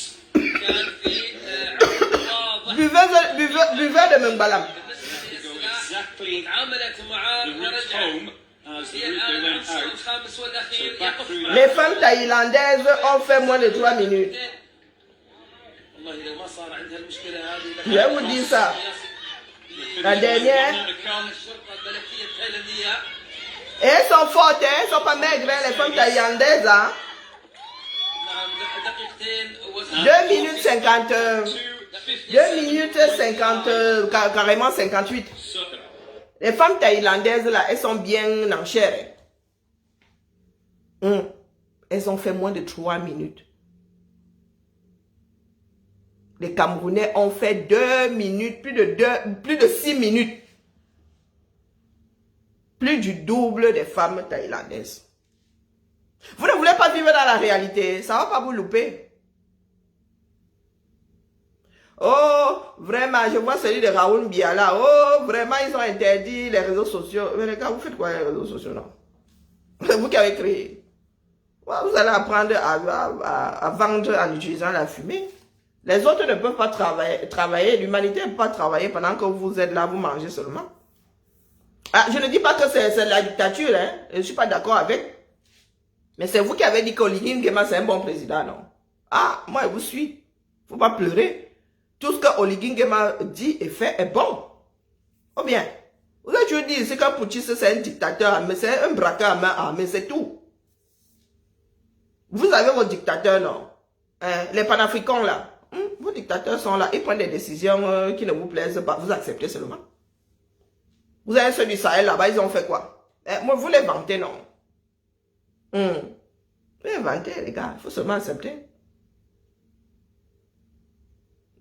Buveurs de Mengbalam. Les femmes thaïlandaises ont fait moins de 3 minutes. Je vais vous dire ça. La dernière. Et elles sont fortes, hein? Elles sont pas maigres, les femmes thaïlandaises. Hein? 2 minutes 50. 2 minutes 50, carrément 58. Les femmes thaïlandaises, là, elles sont bien en chair. Elles ont fait moins de 3 minutes. Les Camerounais ont fait 2 minutes, plus de 6 minutes. Plus du double des femmes thaïlandaises. Vous ne voulez pas vivre dans la réalité, ça ne va pas vous louper. Oh, vraiment, je vois celui de Raoul Biala. Oh, vraiment, ils ont interdit les réseaux sociaux. Mais les gars, vous faites quoi les réseaux sociaux, non? Vous qui avez créé. Vous allez apprendre à vendre en utilisant la fumée. Les autres ne peuvent pas travailler. L'humanité ne peut pas travailler pendant que vous êtes là, vous mangez seulement. Ah, je ne dis pas que c'est la dictature, hein. Je ne suis pas d'accord avec. Mais c'est vous qui avez dit qu'Oligui Nguema c'est un bon président, non? Ah, moi je vous suis. Faut pas pleurer. Tout ce que Oligui Nguema dit et fait est bon. Ou bien, vous avez toujours dit, c'est qu'un putschiste, c'est un dictateur, mais c'est un braqueur à main armée, c'est tout. Vous avez vos dictateurs, non? Hein? Les panafricains, là. Vos dictateurs sont là, ils prennent des décisions qui ne vous plaisent pas, vous acceptez seulement. Vous avez ceux du Sahel là-bas, ils ont fait quoi? Moi, vous les vantez, non? Vous les vantez, les gars, il faut seulement accepter.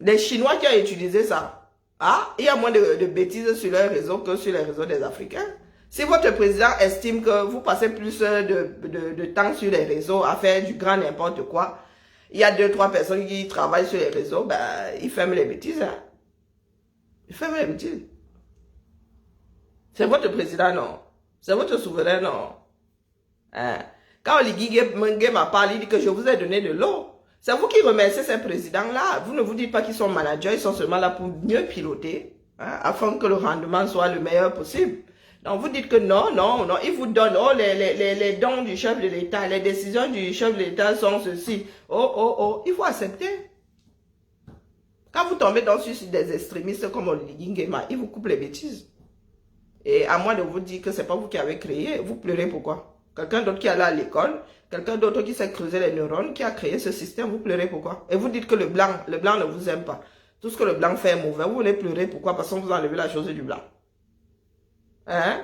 Les Chinois qui ont utilisé ça, ah, il y a moins de bêtises sur leur réseau que sur les réseaux des Africains. Si votre président estime que vous passez plus de temps sur les réseaux à faire du grand n'importe quoi, il y a 2-3 personnes qui travaillent sur les réseaux, ben, ils ferment les bêtises. Hein. Ils ferment les bêtises. C'est votre président, non? C'est votre souverain, non? Hein? Quand Oligui Nguema parle, il dit que je vous ai donné de l'eau. C'est vous qui remerciez ces présidents-là. Vous ne vous dites pas qu'ils sont managers, ils sont seulement là pour mieux piloter, hein, afin que le rendement soit le meilleur possible. Donc vous dites que non, non, non, ils vous donnent, oh, les dons du chef de l'État, les décisions du chef de l'État sont ceci. Oh, oh, oh, il faut accepter. Quand vous tombez dans des extrémistes comme Oligui Nguema, ils vous coupent les bêtises. Et à moins de vous dire que c'est pas vous qui avez créé, vous pleurez pourquoi? Quelqu'un d'autre qui est allé à l'école, quelqu'un d'autre qui s'est creusé les neurones, qui a créé ce système, vous pleurez pourquoi? Et vous dites que le blanc ne vous aime pas. Tout ce que le blanc fait est mauvais, vous voulez pleurer pourquoi? Parce qu'on vous a enlevé la chose du blanc. Hein?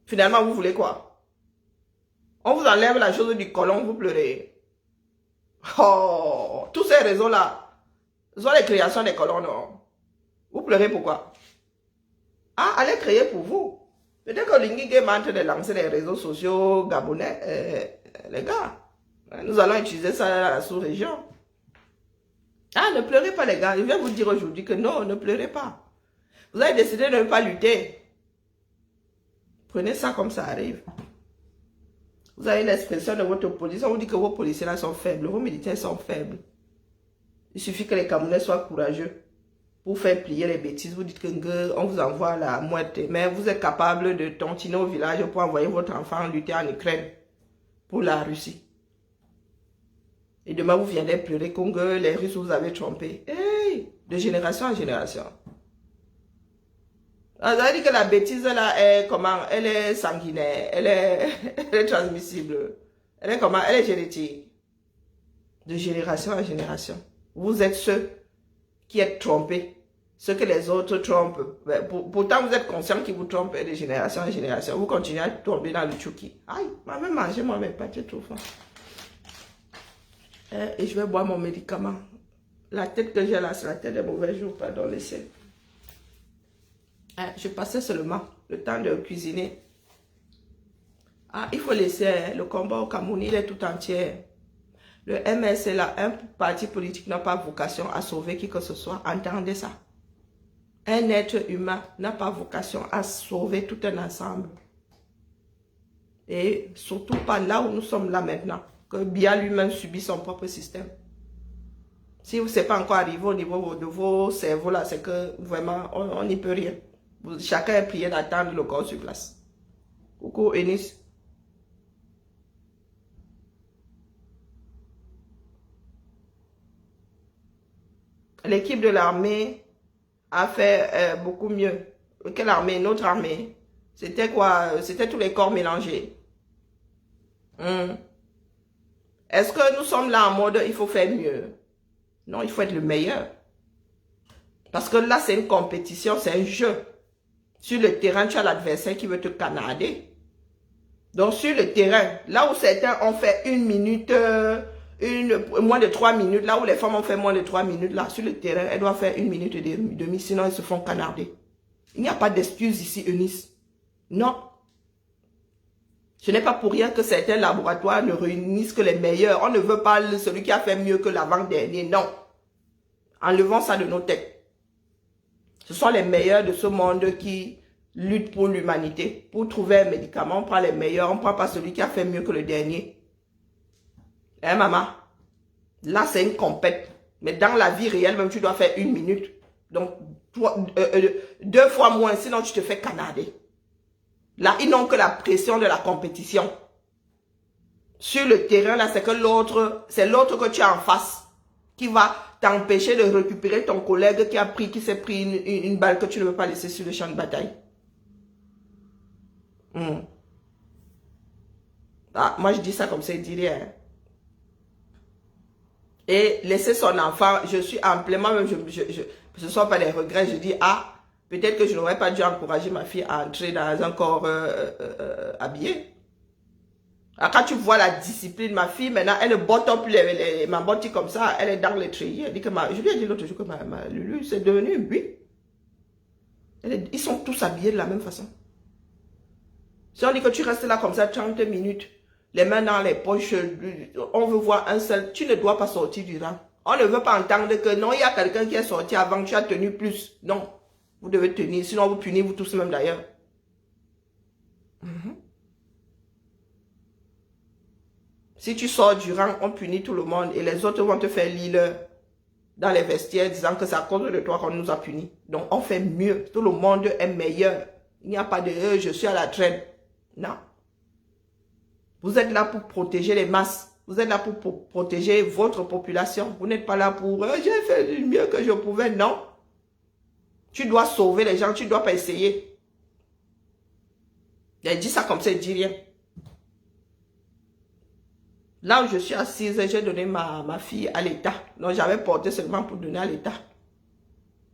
Finalement, vous voulez quoi? On vous enlève la chose du colon, vous pleurez. Oh, toutes ces raisons-là, ce sont les créations des colons, non? Vous pleurez pourquoi? Ah, allez créer pour vous. Peut-être que Oligui Nguema est en train de lancer les réseaux sociaux gabonais. Les gars, nous allons utiliser ça dans la sous-région. Ah, ne pleurez pas les gars. Je viens vous dire aujourd'hui que non, ne pleurez pas. Vous avez décidé de ne pas lutter. Prenez ça comme ça arrive. Vous avez l'expression de votre police. On vous dit que vos policiers là sont faibles. Vos militaires sont faibles. Il suffit que les Camerounais soient courageux. Pour faire plier les bêtises, vous dites que on vous envoie à la moite. Mais vous êtes capable de tontiner au village pour envoyer votre enfant lutter en Ukraine pour la Russie. Et demain, vous viendrez pleurer que les Russes vous avez trompé. Hey, de génération en génération. Vous avez dit que la bêtise là est comment? Elle est sanguinaire, elle est transmissible. Elle est comment? Elle est génétique. De génération en génération. Vous êtes ceux qui êtes trompés. Ce que les autres trompent. Pourtant, vous êtes conscient qu'ils vous trompent de génération en génération. Vous continuez à tomber dans le chouki. Aïe, maman mangé moi-même pas, j'ai trop faim. Et je vais boire mon médicament. La tête que j'ai là, c'est la tête des mauvais jours, pardon, les ciels. Je passais seulement le temps de cuisiner. Ah, il faut laisser le combat au Cameroun, il est tout entier. Le MS est là, un parti politique n'a pas vocation à sauver qui que ce soit. Entendez ça. Un être humain n'a pas vocation à sauver tout un ensemble. Et surtout pas là où nous sommes là maintenant. Que Biya lui-même subit son propre système. Si vous ne pas encore arrivé au niveau de vos cerveaux là, c'est que vraiment, on n'y peut rien. Chacun est prié d'attendre le corps sur place. Coucou Enis. L'équipe de l'armée a fait beaucoup mieux. Quelle armée? Notre armée. C'était quoi? C'était tous les corps mélangés. Est-ce que nous sommes là en mode il faut faire mieux? Non, il faut être le meilleur. Parce que là, c'est une compétition, c'est un jeu. Sur le terrain, tu as l'adversaire qui veut te canarder. Donc, sur le terrain, là où certains ont fait 1 minute, moins de 3 minutes, là où les femmes ont fait moins de 3 minutes, là, sur le terrain, elles doivent faire 1 minute et demie, sinon elles se font canarder. Il n'y a pas d'excuse ici, Eunice. Non. Ce n'est pas pour rien que certains laboratoires ne réunissent que les meilleurs. On ne veut pas celui qui a fait mieux que l'avant-dernier, non. Enlevons ça de nos têtes. Ce sont les meilleurs de ce monde qui luttent pour l'humanité. Pour trouver un médicament, on prend les meilleurs, on ne prend pas celui qui a fait mieux que le dernier. Hein, maman? Là, c'est une compète. Mais dans la vie réelle, même, tu dois faire 1 minute. Donc, 2 fois moins, sinon tu te fais canader. Là, ils n'ont que la pression de la compétition. Sur le terrain, là, c'est l'autre que tu as en face qui va t'empêcher de récupérer ton collègue qui s'est pris une balle que tu ne veux pas laisser sur le champ de bataille. Ah, moi, je dis ça comme ça, il dit rien. Et laisser son enfant, je suis amplement, même, ce ne sont pas des regrets, je dis, ah, peut-être que je n'aurais pas dû encourager ma fille à entrer dans un corps habillé. Alors, quand tu vois la discipline, ma fille, maintenant, elle ne botte plus ma botte comme ça, elle est dans les treillis. Elle dit que je lui ai dit l'autre jour que ma Lulu, c'est devenu, oui. Ils sont tous habillés de la même façon. Si on dit que tu restes là comme ça 30 minutes, les mains dans les poches, on veut voir un seul, tu ne dois pas sortir du rang. On ne veut pas entendre que non, il y a quelqu'un qui est sorti avant, tu as tenu plus. Non, vous devez tenir, sinon vous punissez vous tous même d'ailleurs. Si tu sors du rang, on punit tout le monde et les autres vont te faire lire dans les vestiaires disant que c'est à cause de toi qu'on nous a punis. Donc on fait mieux, tout le monde est meilleur. Il n'y a pas de je suis à la traîne. Non. Vous êtes là pour protéger les masses. Vous êtes là pour protéger votre population. Vous n'êtes pas là pour j'ai fait du mieux que je pouvais. Non. Tu dois sauver les gens. Tu ne dois pas essayer. Il dit ça comme ça, il dit rien. Là où je suis assise, j'ai donné ma fille à l'État. Donc j'avais porté seulement pour donner à l'État.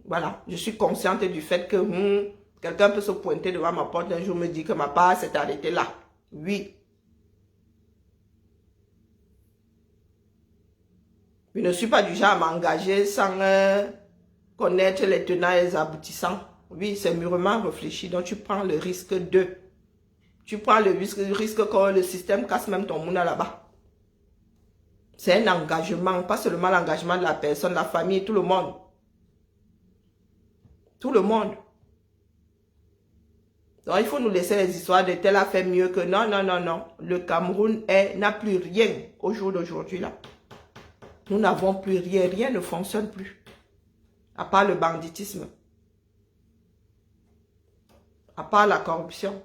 Voilà. Je suis consciente du fait que quelqu'un peut se pointer devant ma porte un jour me dire que ma part s'est arrêtée là. Oui. Je ne suis pas du genre à m'engager sans connaître les tenants et les aboutissants. Oui, c'est mûrement réfléchi. Donc, tu prends le risque de. Tu prends le risque que le système casse même ton mouna là-bas. C'est un engagement, pas seulement l'engagement de la personne, la famille, tout le monde. Tout le monde. Donc, il faut nous laisser les histoires de tel a fait mieux que non, non, non, non. Le Cameroun n'a plus rien au jour d'aujourd'hui là. Nous n'avons plus rien, rien ne fonctionne plus. À part le banditisme. À part la corruption.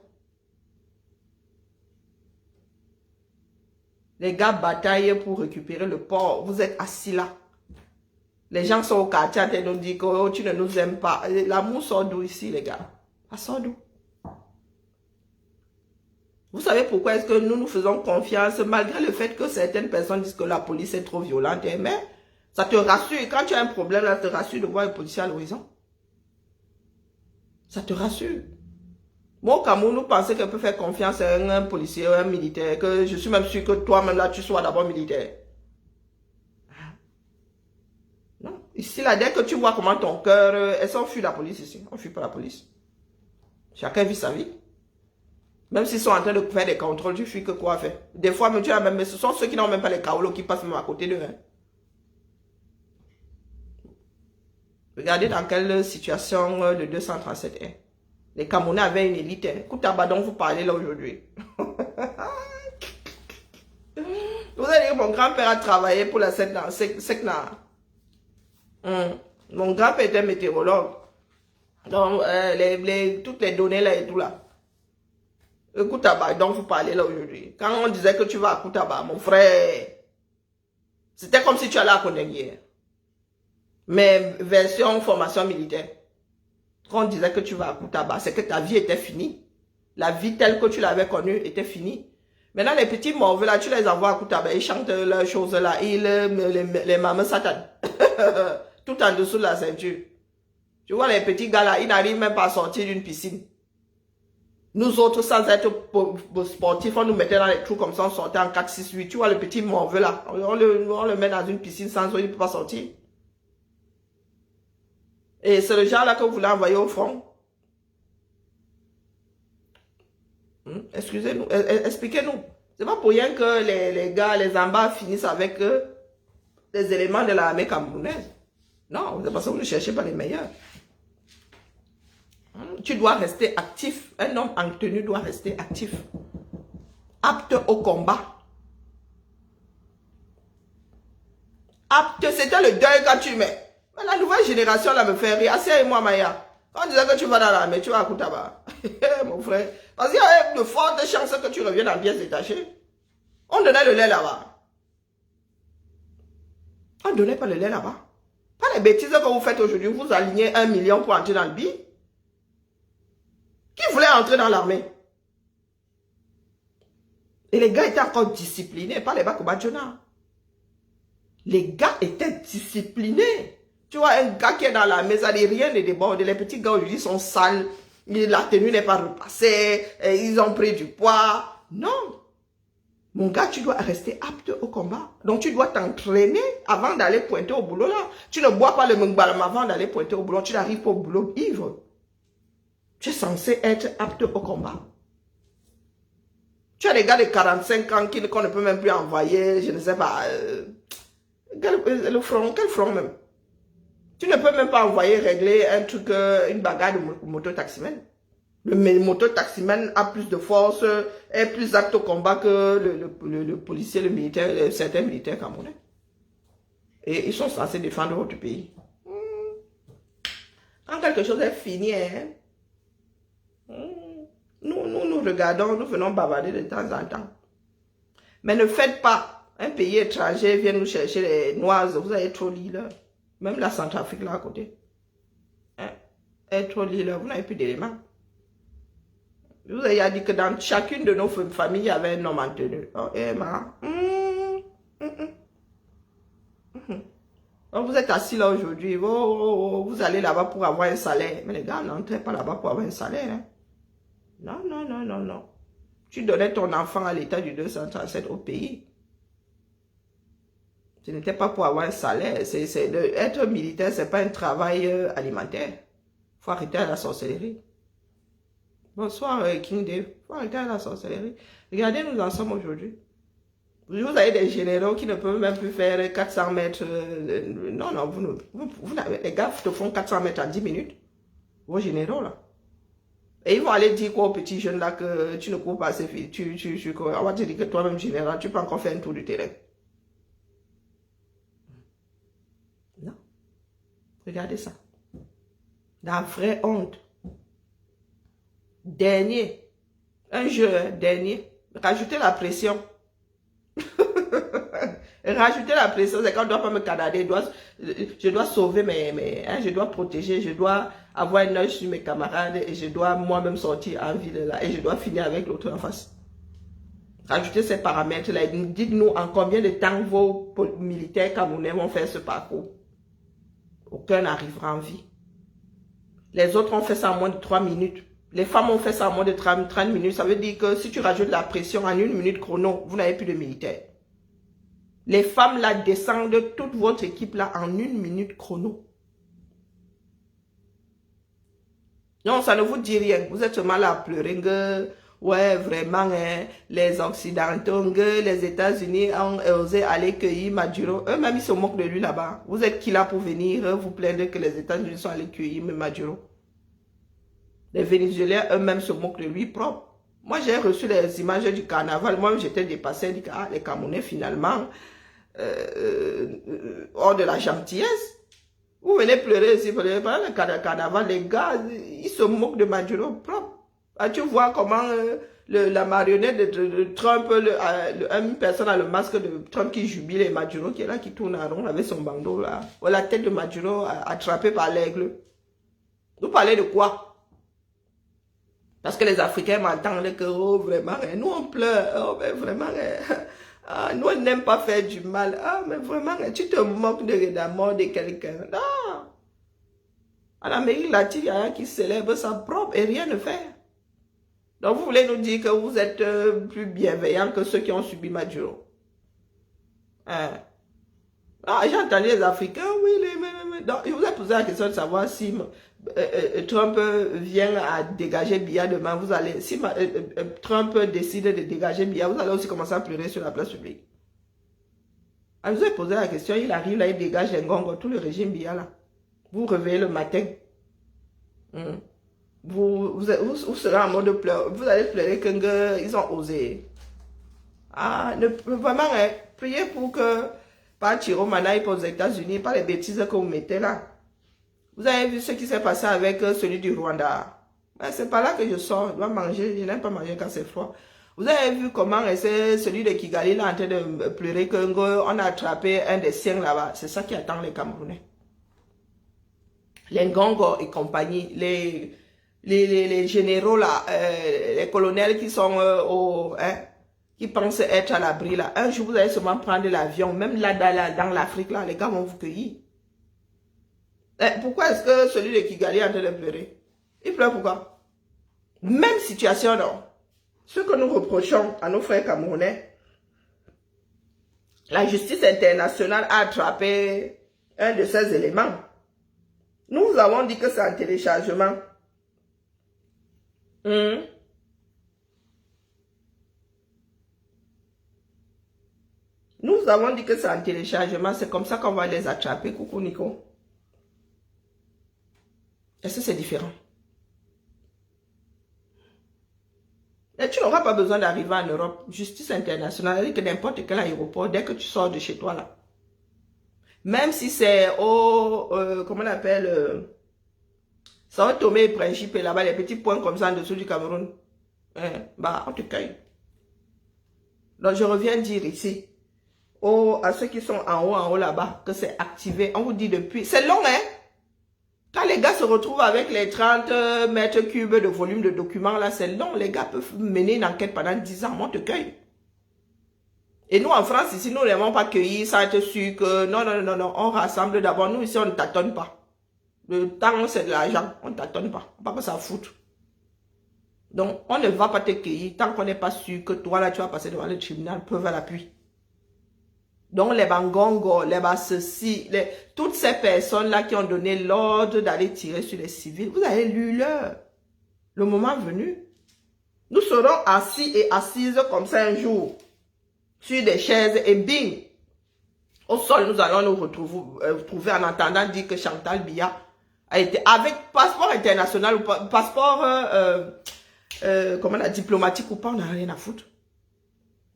Les gars bataillent pour récupérer le port. Vous êtes assis là. Les gens sont au quartier et nous disent que oh, tu ne nous aimes pas. L'amour sort d'où ici, les gars? Ça sort d'où? Vous savez pourquoi est-ce que nous faisons confiance malgré le fait que certaines personnes disent que la police est trop violente, mais ça te rassure. Quand tu as un problème, ça te rassure de voir un policier à l'horizon. Ça te rassure. Moi, au Cameroun, nous pensons qu'on peut faire confiance à un policier ou un militaire, que je suis même sûr que toi-même là, tu sois d'abord militaire. Non. Ici, là, dès que tu vois comment ton cœur, est-ce qu'on fuit la police ici? On ne fuit pas la police. Chacun vit sa vie. Même s'ils sont en train de faire des contrôles, tu fuis que quoi faire? Des fois, même, tu as même, mais ce sont ceux qui n'ont même pas les kaolos qui passent même à côté d'eux. Hein. Regardez dans quelle situation le 237 est. Les Camerounais avaient une élite. Hein. Koutaba dont vous parlez là aujourd'hui. Vous allez dire que mon grand-père a travaillé pour la SECNA. Mon grand-père était météorologue. Donc, toutes les données là et tout là. Koutaba dont vous parlez là aujourd'hui. Quand on disait que tu vas à Koutaba, mon frère, c'était comme si tu allais à Kondenguier. Mais version formation militaire. Quand on disait que tu vas à Koutaba, c'est que ta vie était finie. La vie telle que tu l'avais connue était finie. Maintenant, les petits morveux là, tu les envoies à Koutaba, ils chantent leurs choses là, les mamans satan. Tout en dessous de la ceinture. Tu vois les petits gars là, ils n'arrivent même pas à sortir d'une piscine. Nous autres, sans être sportifs, on nous mettait dans les trous comme ça, on sortait en 4, 6, 8. Tu vois le petit morveux là, on le met dans une piscine sans eau, il ne peut pas sortir. Et c'est le genre là que vous voulez envoyer au front. Excusez-nous, expliquez-nous. C'est pas pour rien que les gars, les ambas finissent avec les éléments de l'armée camerounaise. Non, c'est parce que vous ne cherchez pas les meilleurs. Tu dois rester actif. Un homme en tenue doit rester actif. Apte au combat. apte, c'était le deuil quand tu mets. Mais la nouvelle génération là me fait rire. Assieds-moi, Maya. Quand on disait que tu vas dans l'armée, tu vas à Koutaba. Mon frère. Parce qu'il y a de fortes chances que tu reviennes en pièces détachées. On donnait le lait là-bas. On ne donnait pas le lait là-bas. Pas les bêtises que vous faites aujourd'hui. Vous alignez 1 million pour entrer dans le billet. Qui voulait entrer dans l'armée? Et les gars étaient encore disciplinés, pas les Bakobadjona. Les gars étaient disciplinés. Tu vois, un gars qui est dans la maison, rien ne déborde. Les petits gars aujourd'hui sont sales. La tenue n'est pas repassée. Ils ont pris du poids. Non. Mon gars, tu dois rester apte au combat. Donc, tu dois t'entraîner avant d'aller pointer au boulot là. Tu ne bois pas le mungbalam avant d'aller pointer au boulot. Tu n'arrives pas au boulot ivre. Tu es censé être apte au combat. Tu as des gars de 45 ans qu'on ne peut même plus envoyer, je ne sais pas. Quel front même. Tu ne peux même pas envoyer régler un truc, une bagarre de moto-taximène. Le moto-taximène a plus de force, est plus apte au combat que le policier, le militaire, certains militaires camerounais. Et ils sont censés défendre votre pays. Quand quelque chose est fini, hein, nous regardons, nous venons bavarder de temps en temps. Mais ne faites pas, un pays étranger vient nous chercher les noises, vous avez trop l'île. Même la Centrafrique là à côté. Hein? Elle est trop l'île, vous n'avez plus d'éléments. Je vous ai dit que dans chacune de nos familles, il y avait un homme en tenue. Oh, Emma. Donc vous êtes assis là aujourd'hui, vous allez là-bas pour avoir un salaire. Mais les gars, n'entrez pas là-bas pour avoir un salaire. Hein? Non, non, non, non, non. Tu donnais ton enfant à l'état du 237 au pays. Ce n'était pas pour avoir un salaire. Être militaire, ce n'est pas un travail alimentaire. Il faut arrêter à la sorcellerie. Bonsoir, King Dave. Il faut arrêter à la sorcellerie. Regardez, nous en sommes aujourd'hui. Vous avez des généraux qui ne peuvent même plus faire 400 mètres. Non, non, les gars te font 400 mètres en 10 minutes. Vos généraux, là. Et ils vont aller dire quoi aux petits jeunes là que tu ne cours pas assez vite. On va te dire que toi-même général, tu peux encore faire un tour du terrain. Non. Regardez ça. La vraie honte. Dernier. Un jeu, dernier. Rajoutez la pression. Rajouter la pression, c'est quand on ne doit pas me canader. Je dois sauver je dois protéger, je dois avoir un œil sur mes camarades et je dois moi-même sortir en ville là et je dois finir avec l'autre en face. Rajoutez ces paramètres-là. Dites-nous en combien de temps vos militaires camerounais vont faire ce parcours. Aucun n'arrivera en vie. Les autres ont fait ça en moins de 3 minutes. Les femmes ont fait ça en moins de 30 minutes. Ça veut dire que si tu rajoutes la pression en 1 minute chrono, vous n'avez plus de militaires. Les femmes là descendent toute votre équipe là en 1 minute chrono. Non, ça ne vous dit rien. Vous êtes seulement là à pleurer. Ouais, vraiment, hein, les Occidentaux, les États-Unis ont osé aller cueillir Maduro. Eux-mêmes, ils se moquent de lui là-bas. Vous êtes qui là pour venir vous plaindre que les États-Unis sont allés cueillir Maduro? Les Vénézuéliens eux-mêmes se moquent de lui propre. Moi, j'ai reçu les images du carnaval. Moi, j'étais dépassé. Je dis, ah, les Camerounais, finalement, hors de la gentillesse. Vous venez pleurer ici, pendant le carnaval, les gars, ils se moquent de Maduro propre. Ah, tu vois comment la marionnette de Trump, une personne a le masque de Trump qui jubile et Maduro qui est là, qui tourne en rond avec son bandeau là. Ou la tête de Maduro attrapée par l'aigle. Vous parlez de quoi? Parce que les Africains m'entendent que, oh, vraiment, nous on pleure, oh, mais vraiment, nous on n'aime pas faire du mal. Ah, mais vraiment, tu te moques de la mort de quelqu'un. Non. En Amérique latine, il y a un qui célèbre sa propre et rien ne fait. Donc vous voulez nous dire que vous êtes plus bienveillants que ceux qui ont subi Maduro. Hein? Ah, j'ai entendu les Africains, oui, donc, je vous ai posé la question de savoir si Trump vient à dégager Biya demain, si Trump décide de dégager Biya, vous allez aussi commencer à pleurer sur la place publique. Ah, je vous ai posé la question, il arrive là, il dégage les Ngongo, tout le régime Biya là. Vous réveillez le matin. Vous serez en mode pleurs, vous allez pleurer qu'ils ont osé. Ah, vraiment, priez pour que pas Chiromana pour aux États-Unis, pas les bêtises que vous mettez là. Vous avez vu ce qui s'est passé avec celui du Rwanda. Ben, c'est pas là que je sors, je dois manger, je n'aime pas manger quand c'est froid. Vous avez vu comment c'est celui de Kigali là en train de pleurer qu'on a attrapé un des siens là-bas. C'est ça qui attend les Camerounais. Les Ngongo et compagnie, les généraux là, les colonels qui sont qui pensent être à l'abri là. Un jour vous allez seulement prendre l'avion, même là dans l'Afrique là, les gars vont vous cueillir. Pourquoi est-ce que celui de Kigali est en train de pleurer? Il pleure pourquoi? Même situation non. Ce que nous reprochons à nos frères camerounais, la justice internationale a attrapé un de ces éléments. Nous avons dit que c'est un téléchargement. Nous avons dit que c'est un téléchargement. C'est comme ça qu'on va les attraper. Coucou Nico. Est-ce que c'est différent? Et tu n'auras pas besoin d'arriver en Europe. Justice internationale, elle dit que n'importe quel aéroport, dès que tu sors de chez toi là, même si c'est au, comment on appelle, Sao Tomé et Principe, là-bas, les petits points comme ça en dessous du Cameroun, bah, on te cueille. Donc, je reviens dire ici, à ceux qui sont en haut là-bas, que c'est activé. On vous dit depuis, c'est long, hein? Quand les gars se retrouvent avec les 30 mètres cubes de volume de documents, là, c'est long. Les gars peuvent mener une enquête pendant 10 ans. On te cueille. Et nous, en France, ici, nous n'aimons pas cueillir sans être sûr que... Non, non, non, non. On rassemble d'abord. Nous, ici, on ne tâtonne pas. Le temps, c'est de l'argent. On ne tâtonne pas. Pas que ça foute. Donc, on ne va pas te cueillir tant qu'on n'est pas sûr que toi, là, tu vas passer devant le tribunal, preuve à l'appui. Donc, les Bangongo, les Bassessi, toutes ces personnes-là qui ont donné l'ordre d'aller tirer sur les civils, vous avez lu l'heure. Le moment venu, nous serons assis et assises comme ça un jour, sur des chaises et bing, au sol, nous allons nous retrouver en entendant dire que Chantal Biya a été avec passeport international ou passeport comment on diplomatique ou pas, on n'a rien à foutre.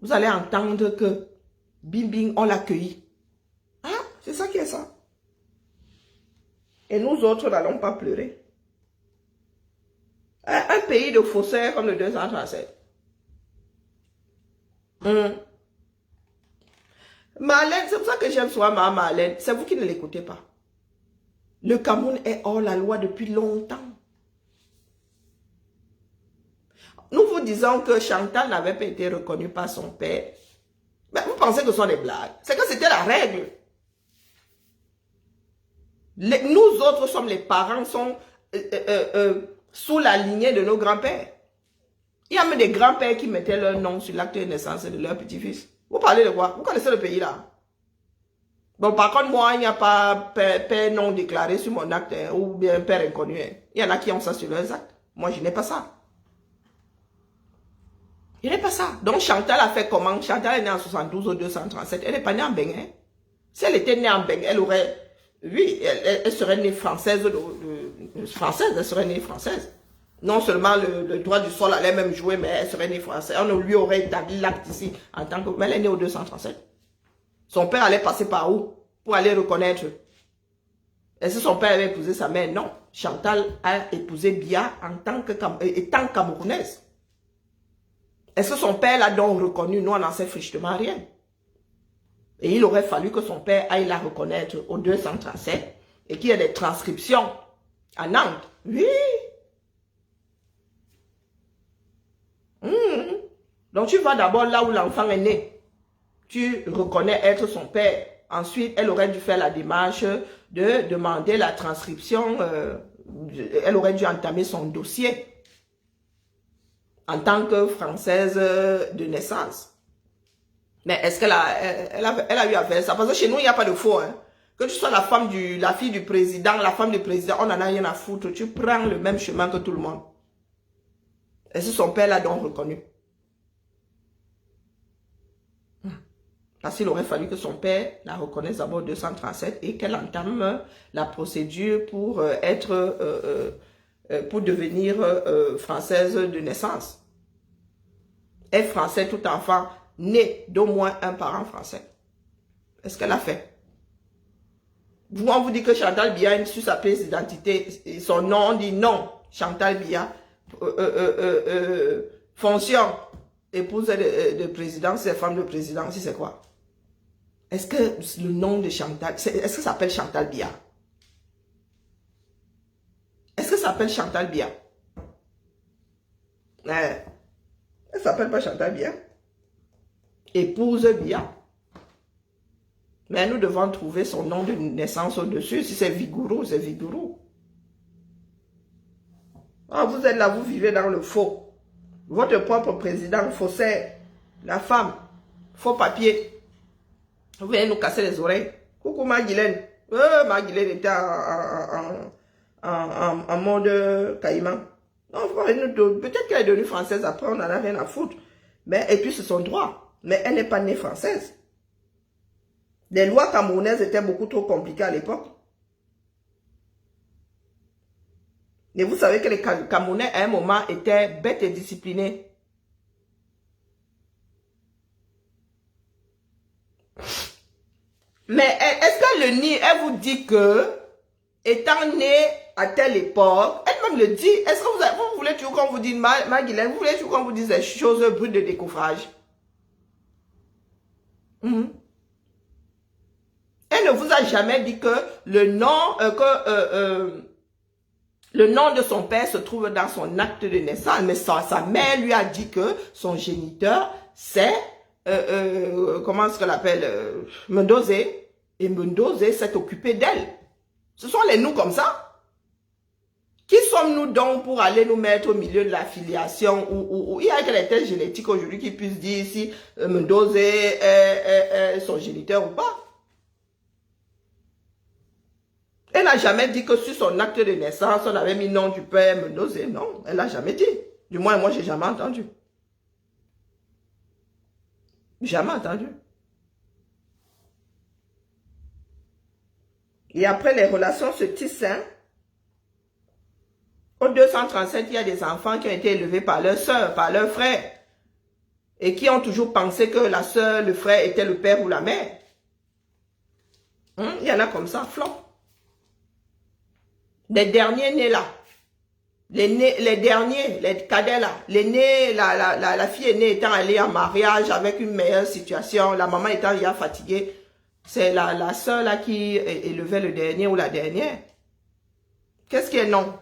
Vous allez entendre que bing bing, on l'a accueilli. Ah, c'est ça qui est ça. Et nous autres n'allons pas pleurer. Un pays de faussaires comme le 237. Marlène, c'est pour ça que j'aime souvent ma Marlène. C'est vous qui ne l'écoutez pas. Le Cameroun est hors la loi depuis longtemps. Nous vous disons que Chantal n'avait pas été reconnue par son père. Mais vous pensez que ce sont des blagues. C'est que c'était la règle. Nous autres sommes les parents, sont sous la lignée de nos grands-pères. Il y a même des grands-pères qui mettaient leur nom sur l'acte de naissance de leur petit-fils. Vous parlez de quoi? Vous connaissez le pays là? Bon, par contre, moi, il n'y a pas père non déclaré sur mon acte, hein, ou bien père inconnu. Hein. Il y en a qui ont ça sur leurs actes. Moi, je n'ai pas ça. Je n'ai pas ça. Donc, Chantal a fait comment? Chantal est née en 72 ou 237. Elle n'est pas née en Bénin. Si elle était née en Bénin, elle aurait... Oui, elle serait née française, française, elle serait née française. Non seulement le droit du sol allait même jouer, mais elle serait née française. On lui aurait établi l'acte ici en tant que... Mais elle est née au 237. Son père allait passer par où pour aller reconnaître? Est-ce que son père avait épousé sa mère? Non. Chantal a épousé Biya étant camerounaise. Est-ce que son père l'a donc reconnu? Nous, on n'en sait frichement rien. Et il aurait fallu que son père aille la reconnaître au 237 et qu'il y ait des transcriptions à Nantes. Oui. Donc, tu vas d'abord là où l'enfant est né. Tu reconnais être son père. Ensuite, elle aurait dû faire la démarche de demander la transcription. Elle aurait dû entamer son dossier en tant que Française de naissance. Mais est-ce qu'elle a eu à faire ça? Parce que chez nous, il n'y a pas de faux. Hein. Que tu sois la fille du président, la femme du président, on n'en a rien à foutre. Tu prends le même chemin que tout le monde. Est-ce que son père l'a donc reconnu? Parce qu'il aurait fallu que son père la reconnaisse d'abord 237 et qu'elle entame la procédure pour pour devenir française de naissance. Est français tout enfant né d'au moins un parent français. Est-ce qu'elle a fait? Vous, on vous dit que Chantal Biya, sur sa pièce d'identité, son nom, on dit non. Chantal Biya, fonction, épouse de président, c'est femme de président, c'est quoi? Est-ce que le nom de Chantal, est-ce que ça s'appelle Chantal Biya? Est-ce que ça s'appelle Chantal Biya? Elle ne s'appelle pas Chantal Biya. Épouse Biya. Mais nous devons trouver son nom de naissance au-dessus. Si c'est Vigouroux, c'est Vigouroux. Ah, vous êtes là, vous vivez dans le faux. Votre propre président, faussaire, la femme, faux papier. Vous venez nous casser les oreilles. Coucou Maguilène. Maguilène était en mode caïman. Non, peut-être qu'elle est devenue française après, on n'en a rien à foutre. Mais, et puis c'est son droit. Mais elle n'est pas née française. Les lois camerounaises étaient beaucoup trop compliquées à l'époque. Et vous savez que les Camerounais, à un moment, étaient bêtes et disciplinés. Mais est-ce qu'elle le nie? Elle vous dit que, étant née à telle époque, elle-même le dit. Est-ce que vous voulez toujours qu'on vous dise, Maguilène, vous voulez toujours qu'on vous dise des choses brutes de décoffrage? Elle ne vous a jamais dit que le nom de son père se trouve dans son acte de naissance, mais sa mère lui a dit que son géniteur, c'est, comment est-ce qu'elle appelle, Mendozé, et Mendozé s'est occupé d'elle. Ce sont les nous comme ça. Qui sommes-nous donc pour aller nous mettre au milieu de la filiation où il y a que les tests génétiques aujourd'hui qui puissent dire si Mendozé est son géniteur ou pas? Elle n'a jamais dit que sur son acte de naissance, on avait mis le nom du père Mendozé. Non, elle n'a jamais dit. Du moins, moi, j'ai jamais entendu. Jamais entendu. Et après, les relations se tissent. Hein? Au 237, il y a des enfants qui ont été élevés par leur soeur, par leur frère. Et qui ont toujours pensé que la soeur, le frère était le père ou la mère. Il y en a comme ça, flop. Les derniers nés là, les derniers, les cadets là, les nés, la fille aînée étant allée en mariage avec une meilleure situation, la maman étant déjà fatiguée, c'est la soeur là qui élevait le dernier ou la dernière. Qu'est-ce qui est non?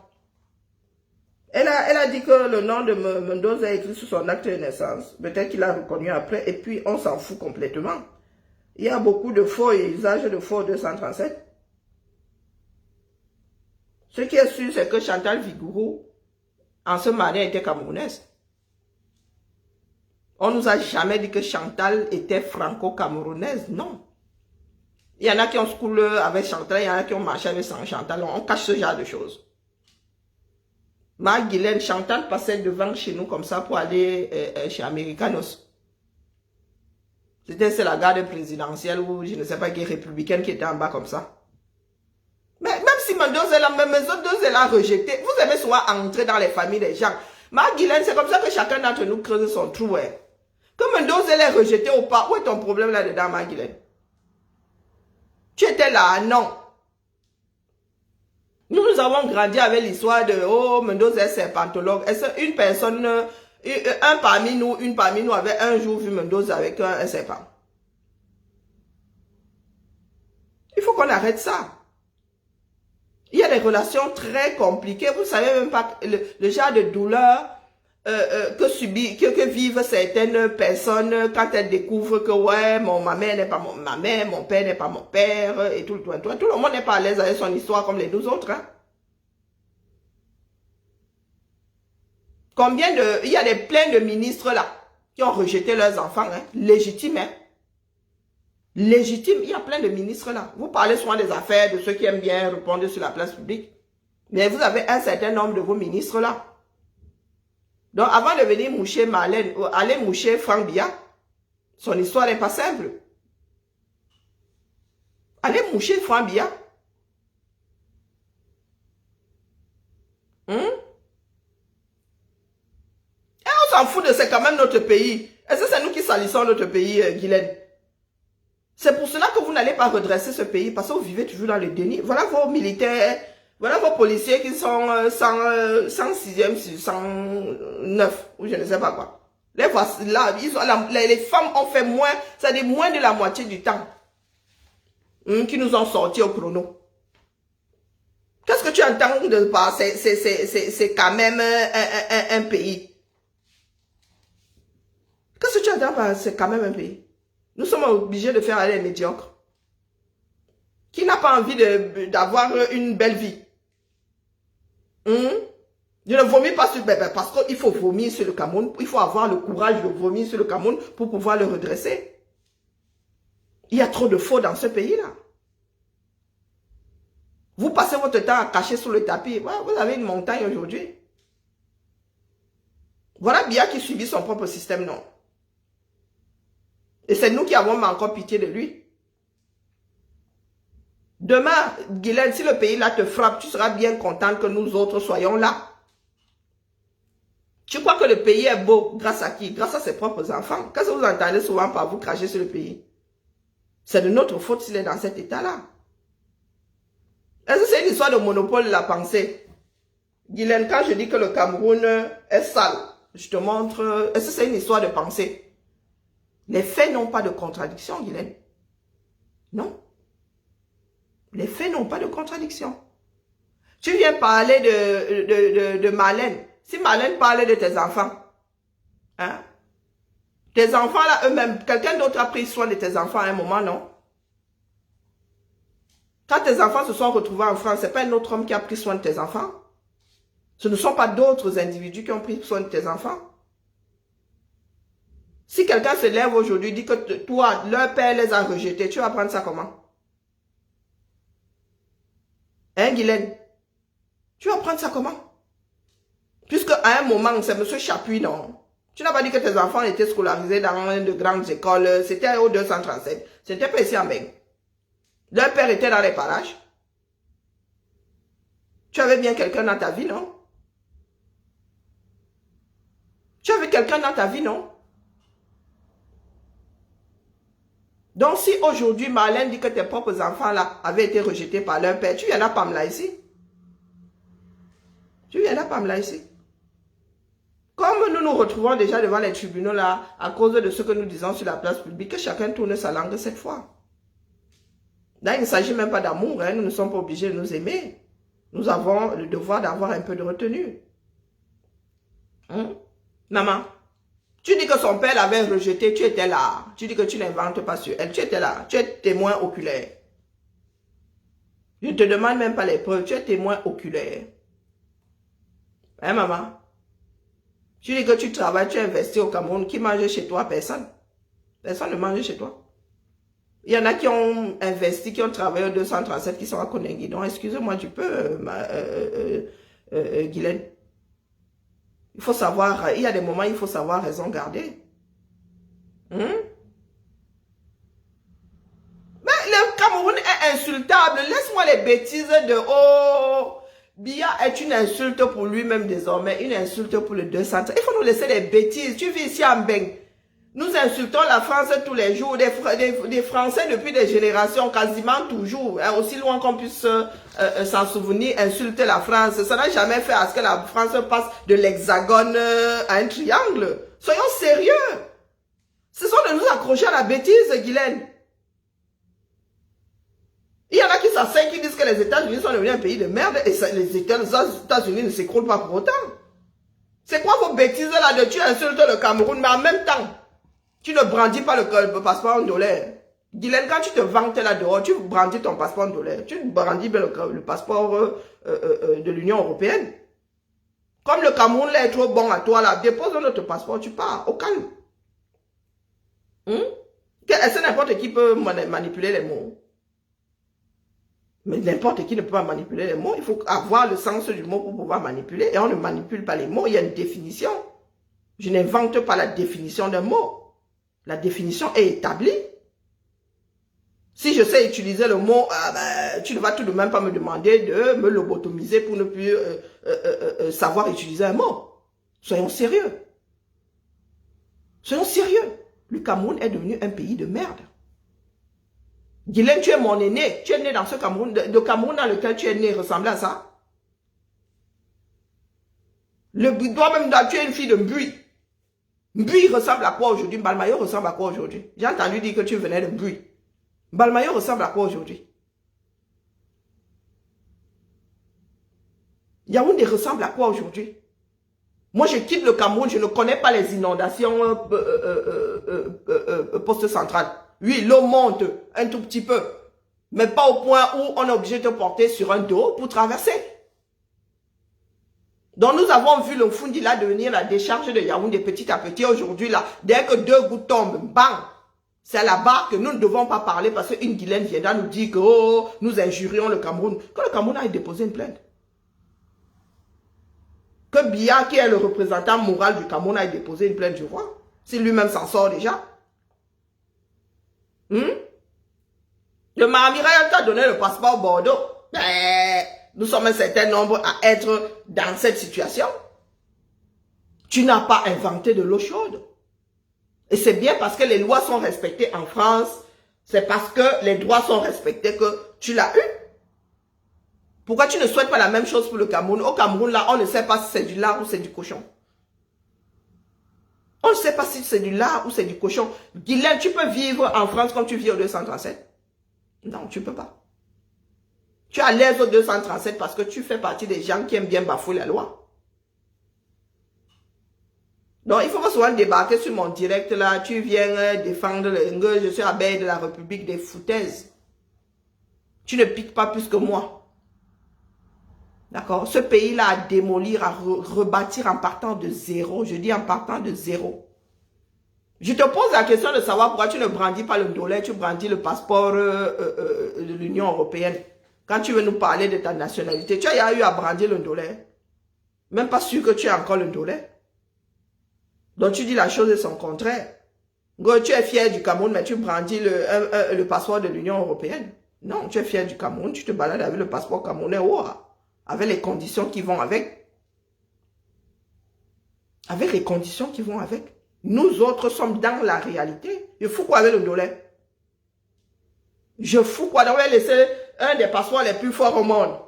Elle a dit que le nom de Mendoza est écrit sur son acte de naissance. Peut-être qu'il l'a reconnu après et puis on s'en fout complètement. Il y a beaucoup de faux et usage de faux 237. Ce qui est sûr, c'est que Chantal Vigouroux, en ce mariage, était camerounaise. On nous a jamais dit que Chantal était franco-camerounaise, non. Il y en a qui ont schoolé avec Chantal, il y en a qui ont marché avec Chantal, on cache ce genre de choses. Maguilène, Chantal passait devant chez nous comme ça pour aller chez Americanos. C'est la garde présidentielle ou je ne sais pas qui est républicaine qui était en bas comme ça. Mais même si Mendoza, même mes autres deux, elle a rejeté. Vous aimez souvent entrer dans les familles des gens. Maguilène, c'est comme ça que chacun d'entre nous creuse son trou. Ouais. Que Mendoza est rejeté ou pas, où est ton problème là-dedans, Maguilène? Tu étais là, non. Nous avons grandi avec l'histoire de, oh, Mendoza est serpentologue. Est-ce une personne, un parmi nous avait un jour vu Mendoza avec un serpent? Il faut qu'on arrête ça. Il y a des relations très compliquées. Vous ne savez même pas le genre de douleur que vivent certaines personnes quand elles découvrent que ouais, ma mère n'est pas ma mère, mon père n'est pas mon père, et tout le monde. Tout le monde n'est pas à l'aise avec son histoire comme les deux autres. Hein. Il y a plein de ministres là qui ont rejeté leurs enfants, hein, légitimes. Hein. Légitime, il y a plein de ministres là. Vous parlez souvent des affaires, de ceux qui aiment bien répondre sur la place publique. Mais vous avez un certain nombre de vos ministres là. Donc avant de venir moucher Marlène, aller moucher Franck Biya, son histoire n'est pas simple. Allez moucher Franck Biya. Et on s'en fout de c'est quand même notre pays. Est-ce que c'est nous qui salissons notre pays, Guylaine? C'est pour cela que vous n'allez pas redresser ce pays parce que vous vivez toujours dans le déni. Voilà vos militaires, voilà vos policiers qui sont 106e sur 109 ou je ne sais pas quoi. Les voici là, les femmes ont fait moins, c'est-à-dire moins de la moitié du temps qui nous ont sortis au chrono. Qu'est-ce que tu entends de par c'est quand même un pays. Qu'est-ce que tu entends par c'est quand même un pays? Nous sommes obligés de faire aller les médiocres. Qui n'a pas envie d'avoir une belle vie? Je ne vomis pas sur bébé parce qu'il faut vomir sur le Cameroun. Il faut avoir le courage de vomir sur le Cameroun pour pouvoir le redresser. Il y a trop de faux dans ce pays-là. Vous passez votre temps à cacher sous le tapis. Ouais, vous avez une montagne aujourd'hui. Voilà Biya qui subit son propre système, non? Et c'est nous qui avons encore pitié de lui. Demain, Guylaine, si le pays là te frappe, tu seras bien contente que nous autres soyons là. Tu crois que le pays est beau grâce à qui? Grâce à ses propres enfants. Qu'est-ce que vous entendez souvent par vous cracher sur le pays? C'est de notre faute s'il est dans cet état-là. Est-ce que c'est une histoire de monopole de la pensée? Guylaine, quand je dis que le Cameroun est sale, je te montre, est-ce que c'est une histoire de pensée? Les faits n'ont pas de contradiction, Guylaine. Non. Les faits n'ont pas de contradiction. Tu viens parler de Marlène. Si Marlène parlait de tes enfants, hein? Tes enfants là eux-mêmes, quelqu'un d'autre a pris soin de tes enfants à un moment, non? Quand tes enfants se sont retrouvés en France, ce n'est pas un autre homme qui a pris soin de tes enfants. Ce ne sont pas d'autres individus qui ont pris soin de tes enfants. Si quelqu'un se lève aujourd'hui et dit que toi, leur père les a rejetés, tu vas prendre ça comment? Hein, Guylaine? Tu vas prendre ça comment? Puisque à un moment, c'est M. Chapuis, non? Tu n'as pas dit que tes enfants étaient scolarisés dans de grandes écoles. C'était au 237. C'était pas ici en Beng. Leur père était dans les parages. Tu avais bien quelqu'un dans ta vie, non? Tu avais quelqu'un dans ta vie, non? Donc, si aujourd'hui, Marlène dit que tes propres enfants là avaient été rejetés par leur père, tu viendras pas me là ici. Tu viendras pas me là ici. Comme nous nous retrouvons déjà devant les tribunaux là, à cause de ce que nous disons sur la place publique, que chacun tourne sa langue cette fois. Là, il ne s'agit même pas d'amour, hein. Nous ne sommes pas obligés de nous aimer. Nous avons le devoir d'avoir un peu de retenue. Maman, tu dis que son père l'avait rejeté, tu étais là. Tu dis que tu n'inventes pas sur elle, tu étais là. Tu es témoin oculaire. Je ne te demande même pas les preuves, tu es témoin oculaire. Hein, maman? Tu dis que tu travailles, tu investis au Cameroun, qui mange chez toi? Personne. Personne ne mange chez toi. Il y en a qui ont investi, qui ont travaillé au 237, qui sont à Konengi. Donc, excusez-moi du peu, Guylaine. Il faut savoir, il y a des moments, il faut savoir raison garder. Mais le Cameroun est insultable. Laisse-moi les bêtises de « Oh, Biya est une insulte pour lui-même désormais, une insulte pour le 200. » Il faut nous laisser les bêtises. Tu vis ici en Beng. Nous insultons la France tous les jours, des Français depuis des générations, quasiment toujours, hein, aussi loin qu'on puisse s'en souvenir, insulter la France. Ça n'a jamais fait à ce que la France passe de l'hexagone à un triangle. Soyons sérieux. Ce sont de nous accrocher à la bêtise, Guylaine. Il y en a qui s'asseyent, qui disent que les États-Unis sont devenus un pays de merde et les États-Unis ne s'écroulent pas pour autant. C'est quoi vos bêtises là de tu insultes le Cameroun, mais en même temps, tu ne brandis pas le passeport en dollars. Guylaine, quand tu te vantes là dehors, tu brandis ton passeport en dollars. Tu brandis bien le passeport de l'Union européenne. Comme le Cameroun là est trop bon à toi là, dépose notre passeport, tu pars, au calme. Est-ce que n'importe qui peut manipuler les mots? Mais n'importe qui ne peut pas manipuler les mots. Il faut avoir le sens du mot pour pouvoir manipuler. Et on ne manipule pas les mots, il y a une définition. Je n'invente pas la définition d'un mot. La définition est établie. Si je sais utiliser le mot, tu ne vas tout de même pas me demander de me lobotomiser pour ne plus savoir utiliser un mot. Soyons sérieux. Soyons sérieux. Le Cameroun est devenu un pays de merde. Guylaine, tu es mon aîné. Tu es né dans ce Cameroun. Le Cameroun dans lequel tu es né ressemble à ça. Toi-même, tu es une fille de Mbui. Mbui ressemble à quoi aujourd'hui? Mbalmayo ressemble à quoi aujourd'hui? J'ai entendu dire que tu venais de Mbui. Mbalmayo ressemble à quoi aujourd'hui? Yaoundé ressemble à quoi aujourd'hui? Moi, je quitte le Cameroun, je ne connais pas les inondations post-centrales. Oui, l'eau monte un tout petit peu, mais pas au point où on est obligé de te porter sur un dos pour traverser. Donc, nous avons vu le Fundila devenir la décharge de Yaoundé petit à petit. Aujourd'hui, là, dès que 2 gouttes tombent, bang! C'est là-bas que nous ne devons pas parler parce qu'une Guylaine viendra nous dire que oh, nous injurions le Cameroun. Quand le Cameroun a déposé une plainte. Que Biya, qui est le représentant moral du Cameroun, a déposé une plainte du roi. Si lui-même s'en sort déjà. Le Mahamirail t'a donné le passeport Bordeaux. Nous sommes un certain nombre à être dans cette situation. Tu n'as pas inventé de l'eau chaude. Et c'est bien parce que les lois sont respectées en France. C'est parce que les droits sont respectés que tu l'as eu. Pourquoi tu ne souhaites pas la même chose pour le Cameroun? Au Cameroun, là, on ne sait pas si c'est du lard ou c'est du cochon. On ne sait pas si c'est du lard ou c'est du cochon. Guylaine, tu peux vivre en France comme tu vis au 237? Non, tu ne peux pas. Tu es à l'aise au 237 parce que tu fais partie des gens qui aiment bien bafouer la loi. Donc, il faut pas souvent débarquer sur mon direct là. Tu viens défendre le... Je suis abeille de la République des foutaises. Tu ne piques pas plus que moi. D'accord? Ce pays-là à démolir, à rebâtir en partant de zéro. Je dis en partant de zéro. Je te pose la question de savoir pourquoi tu ne brandis pas le dollar, tu brandis le passeport de l'Union européenne. Quand tu veux nous parler de ta nationalité, tu as eu à brandir le dollar. Même pas sûr que tu as encore le dollar. Donc tu dis la chose et son contraire. Tu es fier du Cameroun, mais tu brandis le passeport de l'Union européenne. Non, tu es fier du Cameroun, tu te balades avec le passeport camerounais. Avec les conditions qui vont avec. Avec les conditions qui vont avec. Nous autres sommes dans la réalité. Je fous quoi avec le dollar? Je fous quoi? Donc, laisser un des passeports les plus forts au monde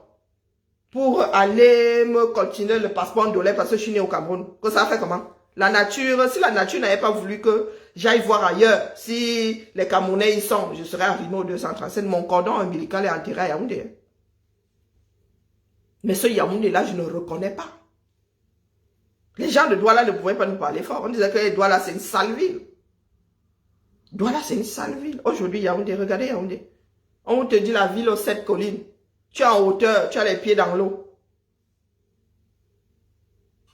pour aller me continuer le passeport dollar parce que je suis né au Cameroun. Que ça fait comment? La nature, si la nature n'avait pas voulu que j'aille voir ailleurs, si les Camerounais y sont, je serais arrivé au 237. Mon cordon ombilical est enterré à Yaoundé. Mais ce Yaoundé-là, je ne le reconnais pas. Les gens de Douala ne pouvaient pas nous parler fort. On disait que Douala, c'est une sale ville. Douala, c'est une sale ville. Aujourd'hui, Yaoundé, regardez Yaoundé. On te dit la ville aux 7 collines. Tu es en hauteur, tu as les pieds dans l'eau.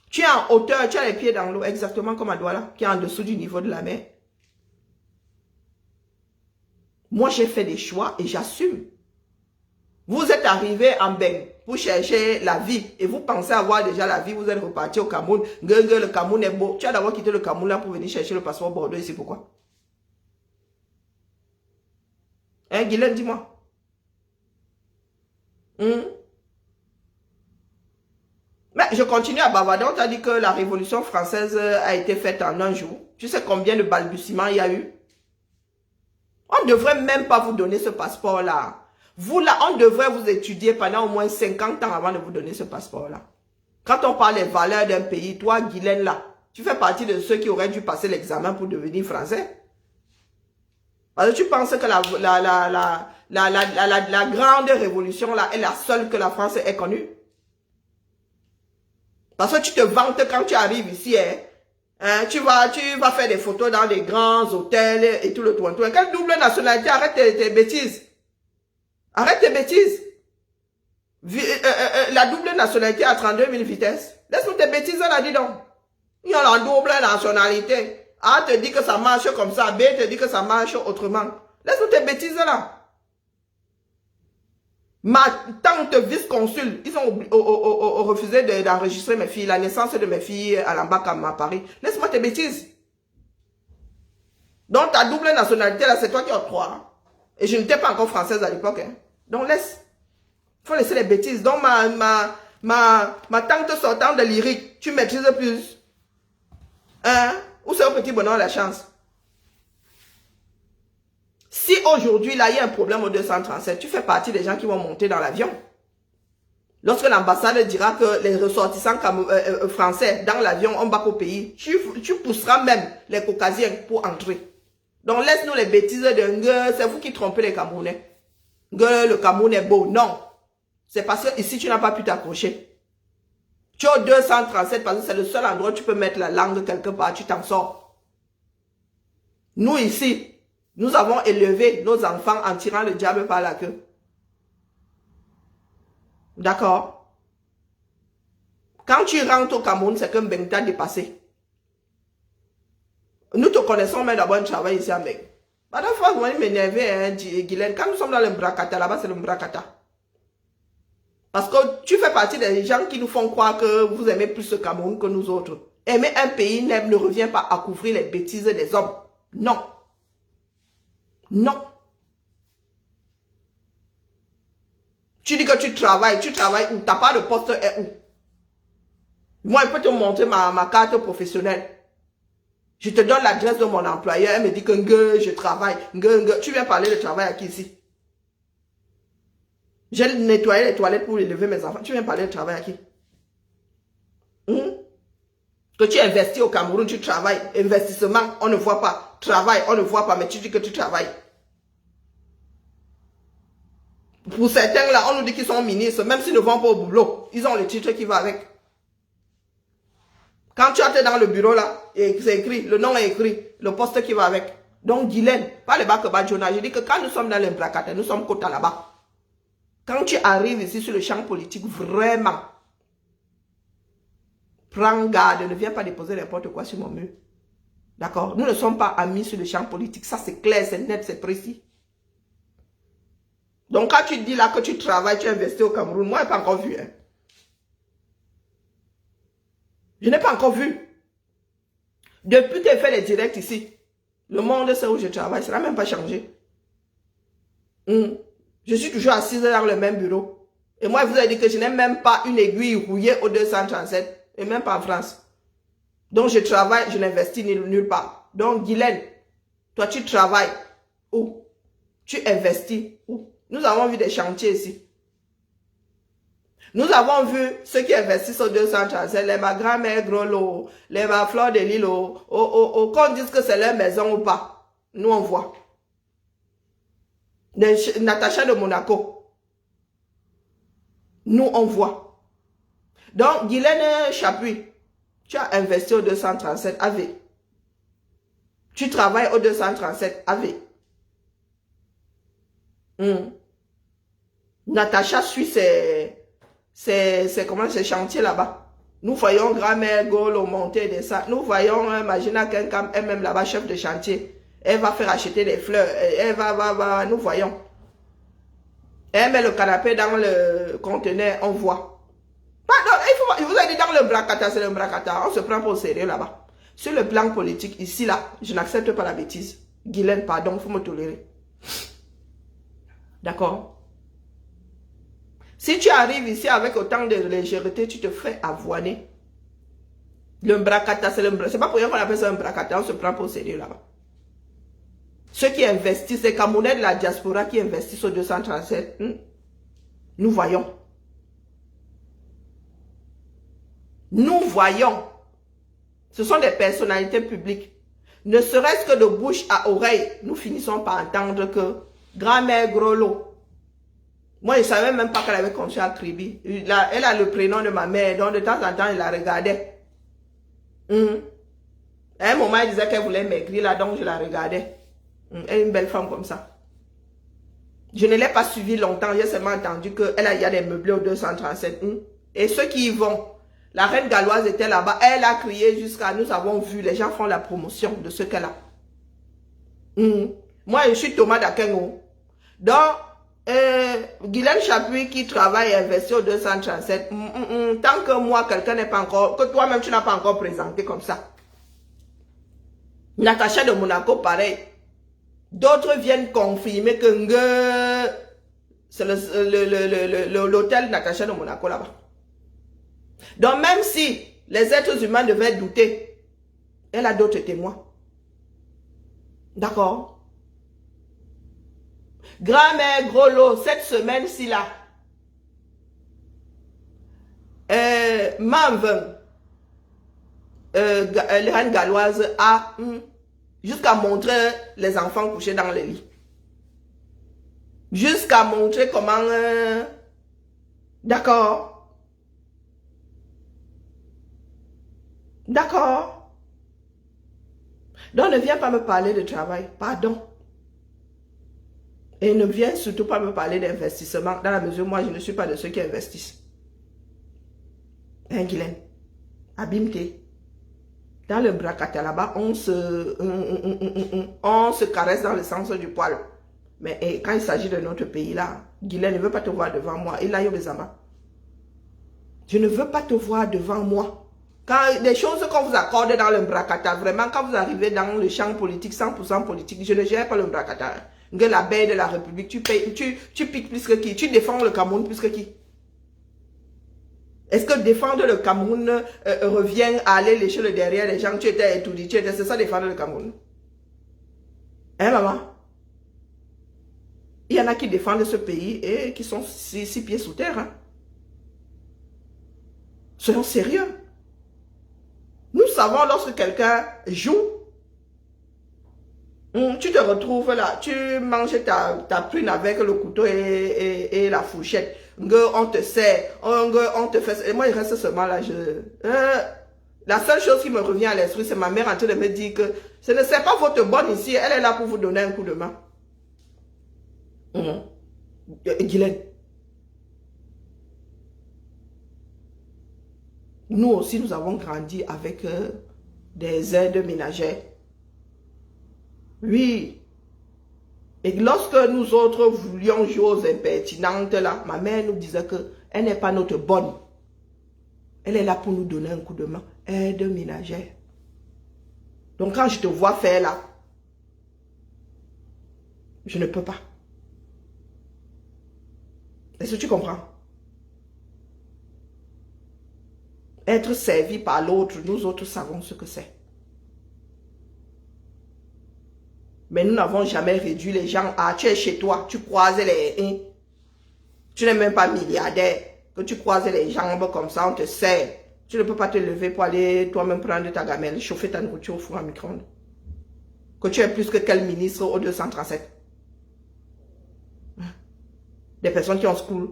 Tu es en hauteur, tu as les pieds dans l'eau, exactement comme à Douala, qui est en dessous du niveau de la mer. Moi, j'ai fait des choix et j'assume. Vous êtes arrivé en Beng pour chercher la vie et vous pensez avoir déjà la vie, vous êtes reparti au Cameroun. Le Cameroun est beau. Tu as d'abord quitté le Cameroun là pour venir chercher le passeport Bordeaux ici, pourquoi? Hein, Guylaine, dis-moi. Mais je continue à bavarder. On t'a dit que la Révolution française a été faite en un jour. Tu sais combien de balbutiements il y a eu? On ne devrait même pas vous donner ce passeport-là. Vous, là, on devrait vous étudier pendant au moins 50 ans avant de vous donner ce passeport-là. Quand on parle des valeurs d'un pays, toi, Guylaine, là, tu fais partie de ceux qui auraient dû passer l'examen pour devenir français. Parce que tu penses que la grande révolution, là, est la seule que la France ait connue. Parce que tu te vantes quand tu arrives ici, hein, tu vas faire des photos dans des grands hôtels et tout le tout. Quelle double nationalité? Arrête tes bêtises. Arrête tes bêtises. La double nationalité à 32 000 vitesses. Laisse-nous tes bêtises là, dis donc. Il y a la double nationalité. A te dit que ça marche comme ça. B te dit que ça marche autrement. Laisse-nous tes bêtises là. Ma tante vice-consul, ils ont refusé d'enregistrer mes filles, la naissance de mes filles à l'Ambacam à Paris. Laisse-moi tes bêtises. Donc ta double nationalité là, c'est toi qui octroies. Et je n'étais pas encore française à l'époque. Hein. Donc laisse. Il faut laisser les bêtises. Donc ma tante sortant de lyrique, tu maîtrises plus. Hein? Où c'est au petit bonheur la chance? Si aujourd'hui, là, il y a un problème au 237, tu fais partie des gens qui vont monter dans l'avion. Lorsque l'ambassade dira que les ressortissants français dans l'avion ont bac au pays, tu pousseras même les Caucasiens pour entrer. Donc laisse-nous les bêtises de c'est vous qui trompez les Camerounais. Le Cameroun est beau. Non. C'est parce que ici tu n'as pas pu t'accrocher. Tu es au 237 parce que c'est le seul endroit où tu peux mettre la langue quelque part, tu t'en sors. Nous ici, nous avons élevé nos enfants en tirant le diable par la queue. D'accord? Quand tu rentres au Cameroun, c'est qu'un Mbeng t'a dépassé. Nous te connaissons, mais d'abord un travail ici à Mbeng. Madame fois, vous allez m'énerver, hein, Guylaine. Quand nous sommes dans le Mbrakata, là-bas, c'est le Mbrakata. Parce que tu fais partie des gens qui nous font croire que vous aimez plus le Cameroun que nous autres. Aimer un pays ne revient pas à couvrir les bêtises des hommes. Non. Non. Tu dis que tu travailles où? T'as pas de poste est où? Moi, je peux te montrer ma carte professionnelle. Je te donne l'adresse de mon employeur, elle me dit que je travaille. Tu viens parler de travail à qui ici? J'ai nettoyé les toilettes pour élever mes enfants. Tu viens parler de travail à qui? Que tu investis au Cameroun, tu travailles. Investissement, on ne voit pas. Travail, on ne voit pas, mais tu dis que tu travailles. Pour certains là, on nous dit qu'ils sont ministres, même s'ils ne vont pas au boulot. Ils ont le titre qui va avec. Quand tu es dans le bureau là, c'est écrit, le nom est écrit, le poste qui va avec. Donc Guylaine, pas le bac Badjona, je dis que quand nous sommes dans l'Embrakata, nous sommes côté là-bas. Quand tu arrives ici sur le champ politique, vraiment, prends garde, ne viens pas déposer n'importe quoi sur mon mur. D'accord? Nous ne sommes pas amis sur le champ politique, ça c'est clair, c'est net, c'est précis. Donc quand tu dis là que tu travailles, tu investis au Cameroun, moi je n'ai pas encore vu. Hein. Je n'ai pas encore vu. Depuis que j'ai fait les directs ici, le monde sait où je travaille, ça n'a même pas changé. Je suis toujours assise dans le même bureau. Et moi, je vous ai dit que je n'ai même pas une aiguille rouillée au 237, et même pas en France. Donc je travaille, je n'investis nulle part. Donc Guylaine, toi tu travailles où? Tu investis où? Nous avons vu des chantiers ici. Nous avons vu ceux qui investissent au 237, les ma grand-mère Grolo, les ma Fleur de Lille, qu'on dise que c'est leur maison ou pas. Nous on voit. Natacha de Monaco. Nous on voit. Donc Guylaine Chapuis, tu as investi au 237 AV. Tu travailles au 237 AV. Natacha suit ces chantiers là-bas. Nous voyons grand-mère Golo monter des ça. Nous voyons Magina Kenkam, elle-même là-bas, chef de chantier. Elle va faire acheter des fleurs. Elle va, nous voyons. Elle met le canapé dans le conteneur, on voit. Pardon, je vous ai dit dans le Mbrakata, c'est le Mbrakata. On se prend pour au sérieux là-bas. Sur le plan politique, ici, là, je n'accepte pas la bêtise. Guylaine, pardon, il faut me tolérer. D'accord? Si tu arrives ici avec autant de légèreté, tu te fais avoiner. Le Mbrakata, c'est pas pour rien qu'on appelle ça un Mbrakata, on se prend pour au sérieux là-bas. Ceux qui investissent, les Camerounais de la diaspora qui investissent au 237, nous voyons. Nous voyons. Ce sont des personnalités publiques. Ne serait-ce que de bouche à oreille, nous finissons par entendre que grand-mère Grolo, moi je ne savais même pas qu'elle avait conçu à Kribi. Elle a le prénom de ma mère, donc de temps en temps, il la regardait. À un moment, elle disait qu'elle voulait maigrir là, donc je la regardais. Elle est une belle femme comme ça. Je ne l'ai pas suivie longtemps, j'ai seulement entendu qu'il y a des meublés au 237. Et ceux qui y vont, la reine galloise était là-bas, elle a crié jusqu'à nous avons vu, les gens font la promotion de ce qu'elle a. Moi, je suis Thomas Dakengo. Donc, Guylaine Chapuis qui travaille et investit au 237, tant que moi, quelqu'un n'est pas encore, que toi-même tu n'as pas encore présenté comme ça. Natacha de Monaco, pareil. D'autres viennent confirmer que c'est l'hôtel Natacha de Monaco là-bas. Donc même si les êtres humains devaient douter, elle a d'autres témoins. D'accord? Grand-mère, gros lot, cette semaine-ci là. Manve, les reines galloises a jusqu'à montrer les enfants couchés dans les lits. Jusqu'à montrer comment... D'accord. D'accord. Donc ne viens pas me parler de travail. Pardon. Et ne viens surtout pas me parler d'investissement dans la mesure où moi je ne suis pas de ceux qui investissent. Hein, Guylaine? Abîme-t'es. Dans le bracata là-bas, on se caresse dans le sens du poil. Mais quand il s'agit de notre pays là, Guylaine ne veut pas te voir devant moi. Et là, je ne veux pas te voir devant moi. Quand les choses qu'on vous accorde dans le bracata, vraiment, quand vous arrivez dans le champ politique, 100% politique, je ne gère pas le bracata. Que la baie de la République, tu piques plus que qui? Tu défends le Cameroun plus que qui? Est-ce que défendre le Cameroun revient à aller lécher le derrière des gens? Tu étais étourdi, c'est ça défendre le Cameroun? Hein, maman? Il y en a qui défendent ce pays et qui sont six pieds sous terre. Hein? Soyons sérieux. Nous savons lorsque quelqu'un joue, tu te retrouves là, tu manges ta prune avec le couteau et la fourchette. On te sert, on te fait... Et moi, il reste seulement là. La seule chose qui me revient à l'esprit, c'est ma mère en train de me dire que ce ne c'est pas votre bonne ici, elle est là pour vous donner un coup de main. Guylaine. Nous aussi, nous avons grandi avec des aides ménagères. Oui. Et lorsque nous autres voulions jouer aux impertinentes, là, ma mère nous disait qu'elle n'est pas notre bonne. Elle est là pour nous donner un coup de main. Aide ménagère. Donc quand je te vois faire là, je ne peux pas. Est-ce que tu comprends? Être servi par l'autre, nous autres savons ce que c'est. Mais nous n'avons jamais réduit les gens à... Tu es chez toi, tu croises les... Tu n'es même pas milliardaire. Que tu croises les jambes comme ça, on te sert. Tu ne peux pas te lever pour aller toi-même prendre ta gamelle, chauffer ta nourriture au four à micro-ondes. Que tu es plus que quel ministre au 237. Des personnes qui ont school.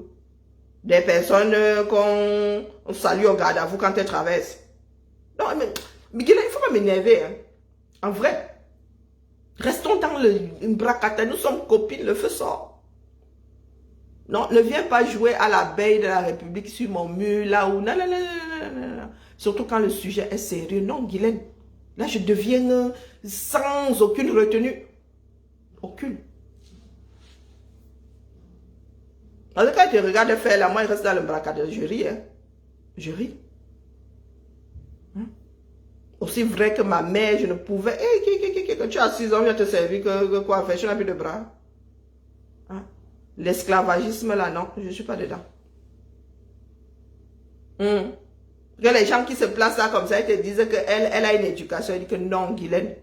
Des personnes qu'on salue au garde à vous quand elles traversent. Non, mais Miguel, il ne faut pas m'énerver. Hein. En vrai. Restons dans le bracata. Nous sommes copines, le feu sort. Non, ne viens pas jouer à la baie de la République sur mon mur, là où... Non, non, non, non, non, non. Surtout quand le sujet est sérieux. Non, Guylaine. Là, je deviens sans aucune retenue. Aucune. En tout cas, tu regardes faire là, moi, il reste dans le bracade. Je ris, hein. Je ris. Hein? Aussi vrai que ma mère, je ne pouvais... Quand tu as 6 ans, je vais te servir que quoi faire? Je n'ai plus de bras. Hein? L'esclavagisme, là, non, je ne suis pas dedans. Que les gens qui se placent là comme ça, ils te disent qu'elle a une éducation. Ils disent que non, Guylaine.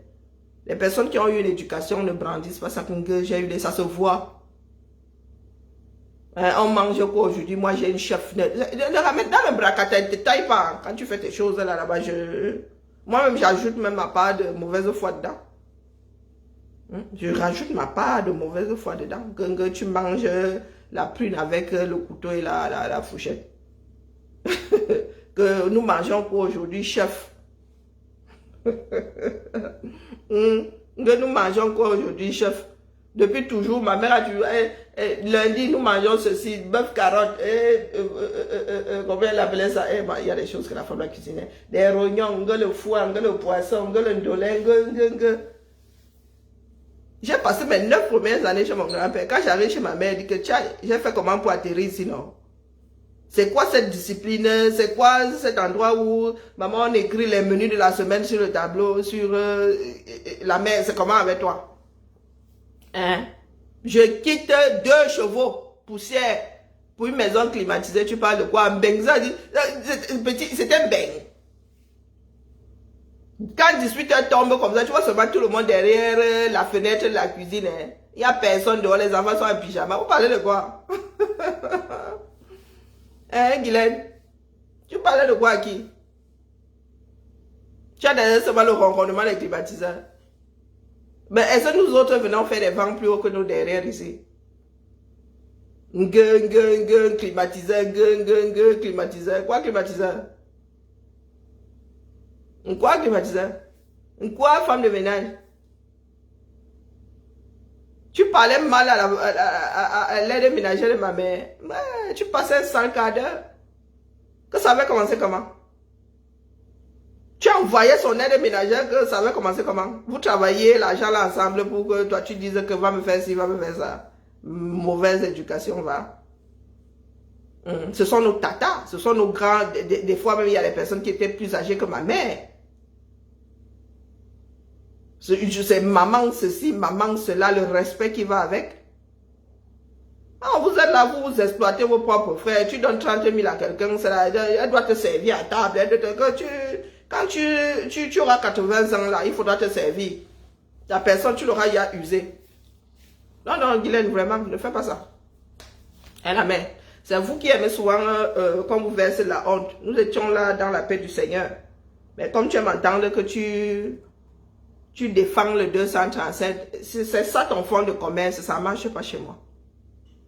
Les personnes qui ont eu une éducation ne brandissent pas ça. Que j'ai eu, ça se voit. On mange quoi aujourd'hui? Moi, j'ai une chef. Ne ramène dans le bracata, ne te taille pas. Quand tu fais tes choses là-bas, moi-même, j'ajoute même ma part de mauvaise foi dedans. Je rajoute ma part de mauvaise foi dedans. Que tu manges la prune avec le couteau et la fourchette. Que nous mangeons quoi aujourd'hui, chef? Que nous mangeons quoi aujourd'hui, chef? Depuis toujours, ma mère a dit, lundi, nous mangeons ceci, bœuf, carotte, comment elle appelait ça? Il y a des choses que la femme a cuisiné. Des rognons, le foie, le poisson, le ndolé, J'ai passé mes 9 premières années chez mon grand-père. Quand j'arrive chez ma mère, elle dit que j'ai fait comment pour atterrir sinon? C'est quoi cette discipline? C'est quoi cet endroit où maman on écrit les menus de la semaine sur le tableau, sur la mer? C'est comment avec toi? Hein? Je quitte 2 chevaux, poussière, pour une maison climatisée. Tu parles de quoi? Un beng, ça dit, petit, c'était un beng. Quand 18h tombe comme ça, tu vois seulement tout le monde derrière la fenêtre de la cuisine. Hein. Il n'y a personne dehors, les enfants sont en pyjama. Vous parlez de quoi? Hein, Guylaine? Tu parlais de quoi à qui? Tu as derrière seulement le ronronnement des climatiseurs. Mais est-ce que nous autres venons faire des vents plus haut que nous derrière ici? Climatiseur, climatiseur. Quoi climatiseur? Quoi climatiseur? Quoi femme de ménage? Tu parlais mal à l'aide ménagère de ma mère. Ouais, tu passais un sale quart d'heure. Que ça avait commencé comment? Tu envoyais son aide ménagère que ça avait commencé comment? Vous travaillez l'argent là ensemble pour que toi tu dises que va me faire ci, va me faire ça. Mauvaise éducation, va. Ce sont nos tatas, ce sont nos grands. Des fois même il y a des personnes qui étaient plus âgées que ma mère. Je sais maman ceci, maman cela, le respect qui va avec. Ah, vous êtes là, vous exploitez vos propres frères, tu donnes 30 000 à quelqu'un, elle doit te servir à table, quand tu auras 80 ans là, il faudra te servir. La personne, tu l'auras déjà usé. Non, non, Guylaine, vraiment, ne fais pas ça. Et la mère, c'est vous qui aimez souvent quand vous versez la honte. Nous étions là dans la paix du Seigneur. Mais comme tu aimes entendre que tu défends le 237, c'est ça ton fonds de commerce, ça ne marche pas chez moi.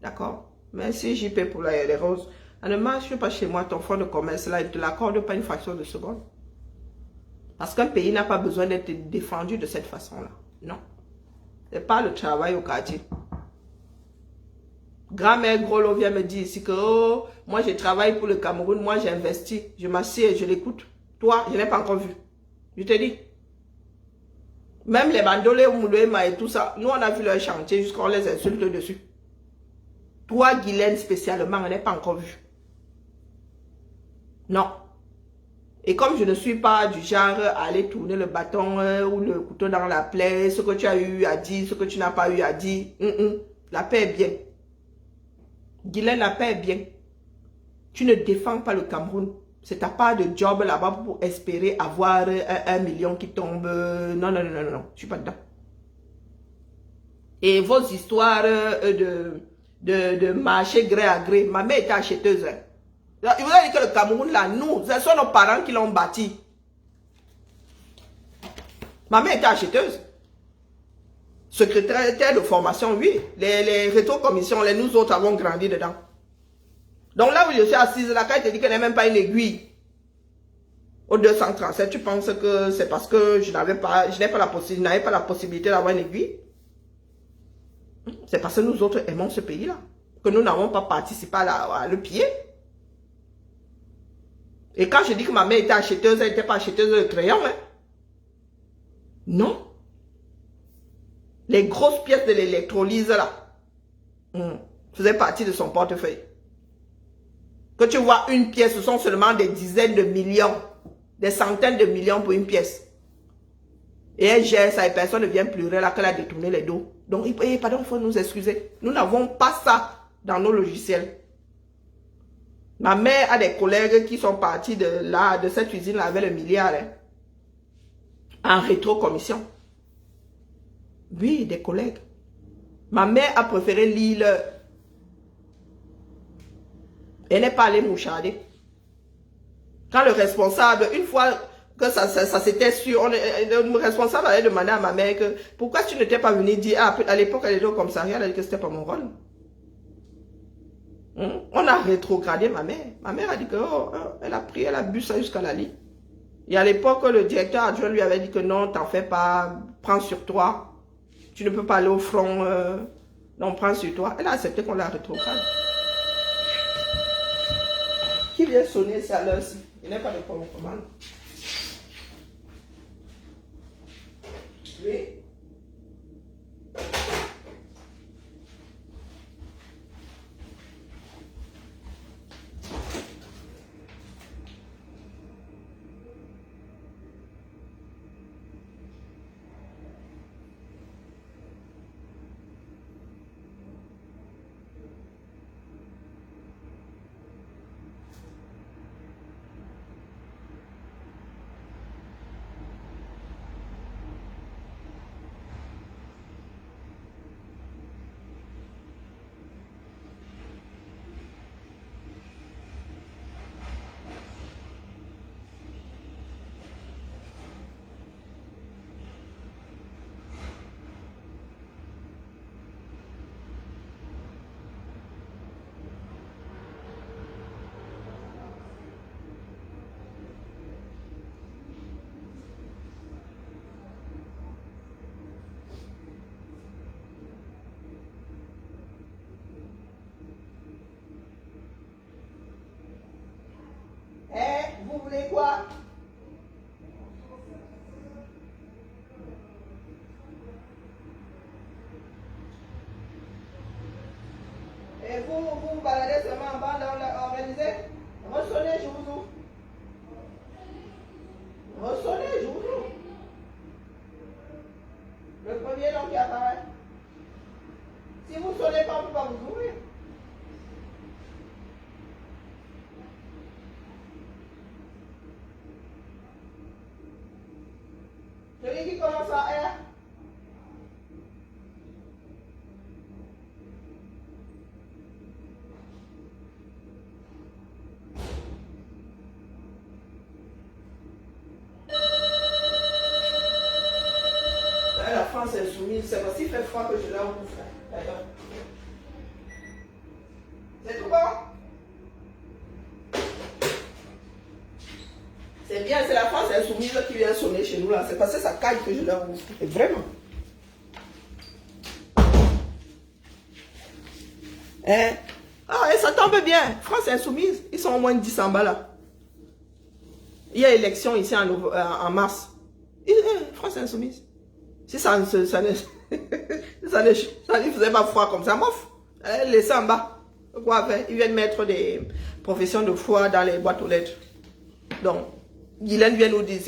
D'accord? Merci JP pour les roses. Ça ne marche pas chez moi, ton fonds de commerce là, il ne te l'accorde pas une fraction de seconde. Parce qu'un pays n'a pas besoin d'être défendu de cette façon-là. Non. Ce n'est pas le travail au quartier. Grand-mère Grolo vient me dire ici que oh, moi je travaille pour le Cameroun, moi j'investis, je m'assieds et je l'écoute. Toi, je n'ai pas encore vu. Je te dis. Même les bandolés, Moulouema et tout ça, nous on a vu leur chantier jusqu'à on les insulte dessus. Toi, Guylaine, spécialement, on n'est pas encore vu. Non. Et comme je ne suis pas du genre à aller tourner le bâton ou le couteau dans la plaie, ce que tu as eu à dire, ce que tu n'as pas eu à dire, la paix est bien. Guylaine, la paix est bien. Tu ne défends pas le Cameroun. C'est ta part de job là-bas pour espérer avoir 1 million qui tombe. Non, non, non, non, non, je suis pas dedans. Et vos histoires de marché gré à gré, ma mère était acheteuse. Il vous a dit que le Cameroun, là, nous, ce sont nos parents qui l'ont bâti. Ma mère était acheteuse. Secrétaire de formation, oui. Les rétro-commissions, nous autres avons grandi dedans. Donc là où je suis assise, là, quand elle te dit qu'elle n'est même pas une aiguille au 237, tu penses que c'est parce que je n'avais pas la possibilité d'avoir une aiguille? C'est parce que nous autres aimons ce pays-là, que nous n'avons pas participé à le piller. Et quand je dis que ma mère était acheteuse, elle n'était pas acheteuse de crayon, hein? Non. Les grosses pièces de l'électrolyse, là, faisaient partie de son portefeuille. Que tu vois une pièce, ce sont seulement des dizaines de millions, des centaines de millions pour une pièce. Et elle gère ça et personne ne vient pleurer là qu'elle a détourné les dos. Donc, pardon, il faut nous excuser. Nous n'avons pas ça dans nos logiciels. Ma mère a des collègues qui sont partis de là, de cette usine-là avec le milliard, hein, en rétro-commission. Oui, des collègues. Ma mère a préféré l'île. Elle n'est pas allée moucharder. Quand le responsable, une fois que ça s'était sûr, le responsable allait demander à ma mère que pourquoi tu n'étais pas venu dire, à l'époque elle était au commissariat, elle a dit que c'était pas mon rôle. On a rétrogradé ma mère. Ma mère a dit que elle a bu ça jusqu'à la lit. Et à l'époque, le directeur adjoint lui avait dit que non, t'en fais pas, prends sur toi. Tu ne peux pas aller au front, non, prends sur toi. Elle a accepté qu'on la rétrograde. Qui vient sonner ça à l'heure-ci? Il n'est pas de commande. Oui. voulez quoi? Et vous baladez seulement en bas dans l'organisé? Ressonnez, je vous ouvre. Ressonnez, je vous ouvre. Le premier nom qui apparaît. Si vous ne sonnez pas, on ne peut pas vous ouvrir. Celui qui commence à R. La France insoumise, c'est parce qu'il fait froid que je leur ouvre. D'ailleurs. C'est tout bon? C'est bien, c'est la France insoumise qui vient sonner chez nous là. C'est parce que ça caille que je leur ouvre. Et vraiment. Hein? Ah, et ça tombe bien. France insoumise, ils sont au moins 10 en bas là. Il y a élection ici en mars. France insoumise. Si ça ne faisait pas froid comme ça, mof. Laissez en bas. Quoi faire? Ils viennent mettre des professions de foi dans les boîtes aux lettres. Donc, Guylaine vient nous dire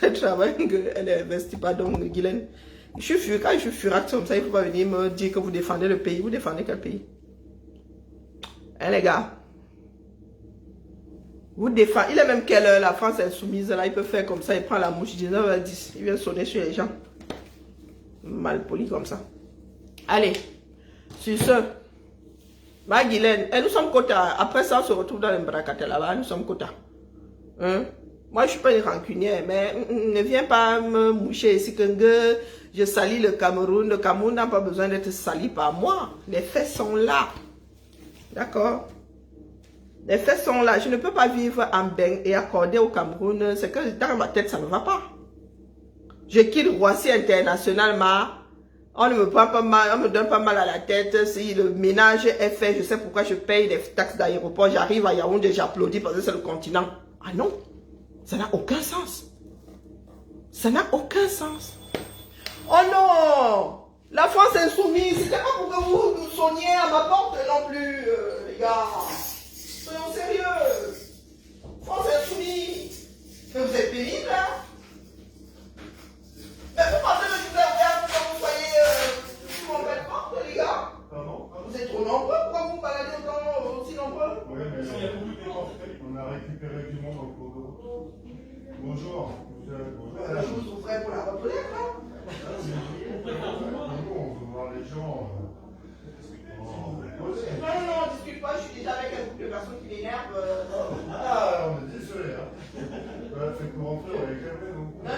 elle travaille, elle investit pas. Donc, Guylaine, quand je suis furax comme ça, il ne faut pas venir me dire que vous défendez le pays. Vous défendez quel pays? Hein, les gars? Vous défendez. Il est même quelle heure la France insoumise là? Il peut faire comme ça, il prend la mouche 19h10. Il vient sonner sur les gens. Mal poli comme ça. Allez, sur ce, ma Guylaine, nous sommes quota. Après ça, on se retrouve dans le Bracate là-bas. Nous sommes quota. Hein? Moi, je ne suis pas une rancunière, mais ne viens pas me moucher ici que je salis le Cameroun. Le Cameroun n'a pas besoin d'être sali par moi. Les faits sont là. D'accord? Les faits sont là. Je ne peux pas vivre en bain et accorder au Cameroun. C'est que dans ma tête, ça ne va pas. Je quitte Roissy internationalement. On ne me prend pas mal, on me donne pas mal à la tête. Si le ménage est fait, je sais pourquoi je paye des taxes d'aéroport. J'arrive à Yaoundé, j'applaudis parce que c'est le continent. Ah non, ça n'a aucun sens. Ça n'a aucun sens. Oh non! La France insoumise, c'était pas pour que vous sonniez à ma porte non plus, les gars. Soyons sérieux. France insoumise. Mais vous êtes pénible, là. Mais vous pensez que je vais ouvrir pour que vous soyez sur mon belle porte, les gars? Pardon? Vous êtes trop nombreux, pourquoi vous me baladez aussi nombreux? Oui, mais on a récupéré du monde en cours de route. Bonjour. Je vous ouvrais pour la reconnaître, là. Nous, on veut voir les gens. Non, on ne discute pas, je suis déjà avec un groupe de personnes qui m'énervent. Ah, on est désolé, hein. Faites nous rentrer, on est calmé, donc. Non,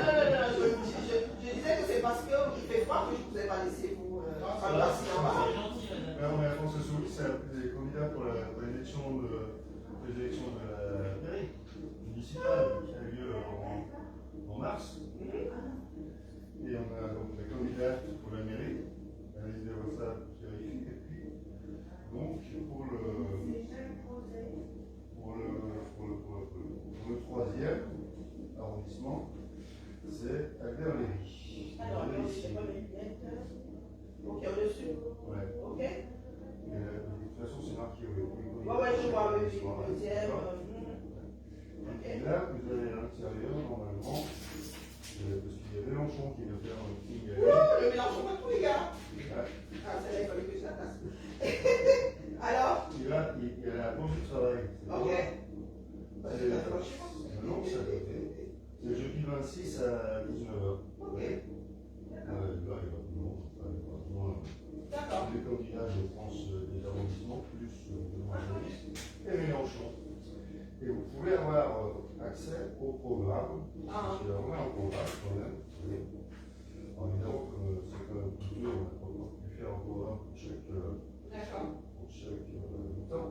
je disais que c'est parce qu'il fait froid que je ne vous ai pas laissé vous prendre assis en bas. On est à France Insoumise, c'est les candidats pour l'élection de la mairie municipale qui a lieu en mars. Et on a donc la candidate pour la mairie, Alice Desrossades, qui vérifie. Et puis, donc, pour le troisième arrondissement, c'est Albert Lévy. Alors, c'est pas mes lunettes. Ok, au-dessus. Ouais. Ok. De toute façon, c'est marqué. Ouais, je vois, oui, deuxième. Et là, vous avez à l'intérieur, normalement, parce qu'il y a Mélenchon qui veut faire un meeting. Le Mélenchon partout, les gars. Ah, ça il fallait que je la passe. Alors? Et là, il y a la pause du travail. Ok. Non, c'est à côté. C'est jeudi 26 à 19h. Ok. D'accord. Les candidats, je pense, des arrondissements, plus et Mélenchon. Et vous pouvez avoir accès au programme. Parce qu'il y a vraiment un programme quand même. En évidemment, comme c'est quand même coûteux, on n'a pas encore pu faire un programme pour chaque temps.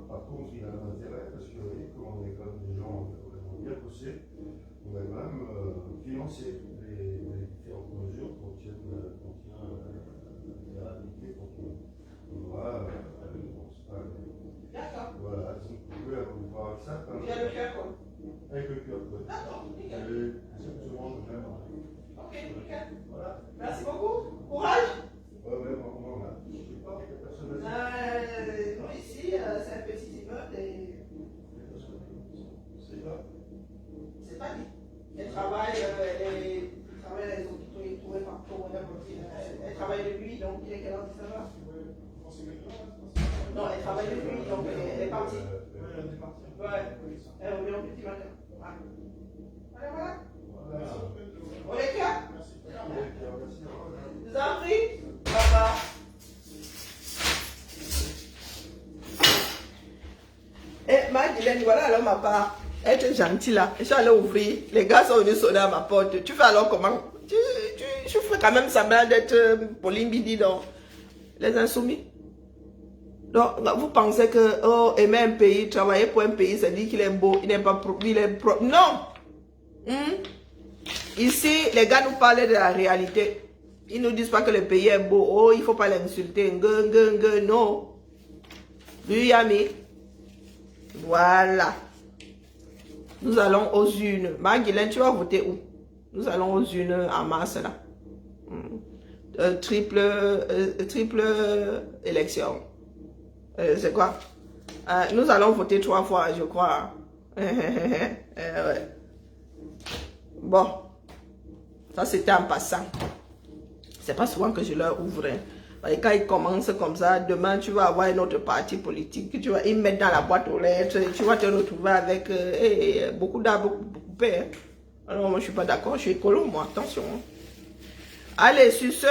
Par contre, il a un intérêt parce que vous voyez, comme on est quand même des gens vraiment bien bossés, on a quand même financé les différentes mesures qu'on tient à réalité quand on aura D'accord. voilà, donc vous pouvez avoir ça. Bien le faire quoi. Avec le cœur. Il est quelle heure, ça va? Non, elle travaille depuis, donc elle est partie. Ouais, elle revient au petit matin. Voilà. On est clair? Je vous en prie. Papa. Eh, Madeleine, voilà alors ma part. Elle était gentille là. Je suis allée ouvrir. Les gars sont venus sonner à ma porte. Tu fais alors comment? Je fais quand même semblant d'être Pauline Bidi dans les insoumis. Donc, vous pensez que oh, aimer un pays, travailler pour un pays, ça dit qu'il est beau, il n'est pas propre, il est propre. Non! Ici, les gars nous parlent de la réalité. Ils ne nous disent pas que le pays est beau. Oh, il ne faut pas l'insulter. Non. Lui, Yami. Voilà. Nous allons aux urnes. Maguilène, tu vas voter où? Nous allons aux urnes en masse là. Triple élection. C'est quoi? Nous allons voter 3 fois, je crois. Ouais. Bon. Ça, c'était en passant. C'est pas souvent que je leur ouvre. Et quand ils commencent comme ça, demain, tu vas avoir un autre parti politique. Tu vas y mettre dans la boîte aux lettres. Tu vas te retrouver avec beaucoup d'arbres coupés. Alors, moi, je suis pas d'accord. Je suis écolo, moi. Attention. Allez, sur ce.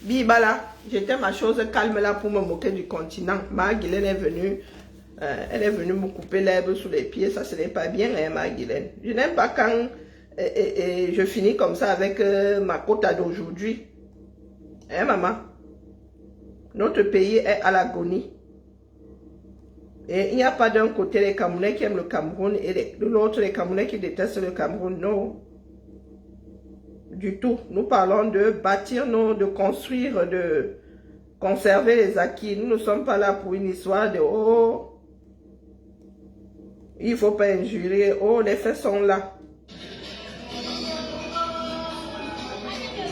Bibala, j'étais ma chose calme là pour me moquer du continent. Maguilène est venue. Elle est venue me couper l'herbe sous les pieds. Ça, ce n'est pas bien, hein, Maguilène. Je n'aime pas quand je finis comme ça avec ma quota d'aujourd'hui. Hein, maman? Notre pays est à l'agonie. Et il n'y a pas d'un côté les Camerounais qui aiment le Cameroun et de l'autre les Camerounais qui détestent le Cameroun. Non. Du tout. Nous parlons de bâtir, de construire, de conserver les acquis. Nous ne sommes pas là pour une histoire de oh, il ne faut pas injurer. Oh, les faits sont là.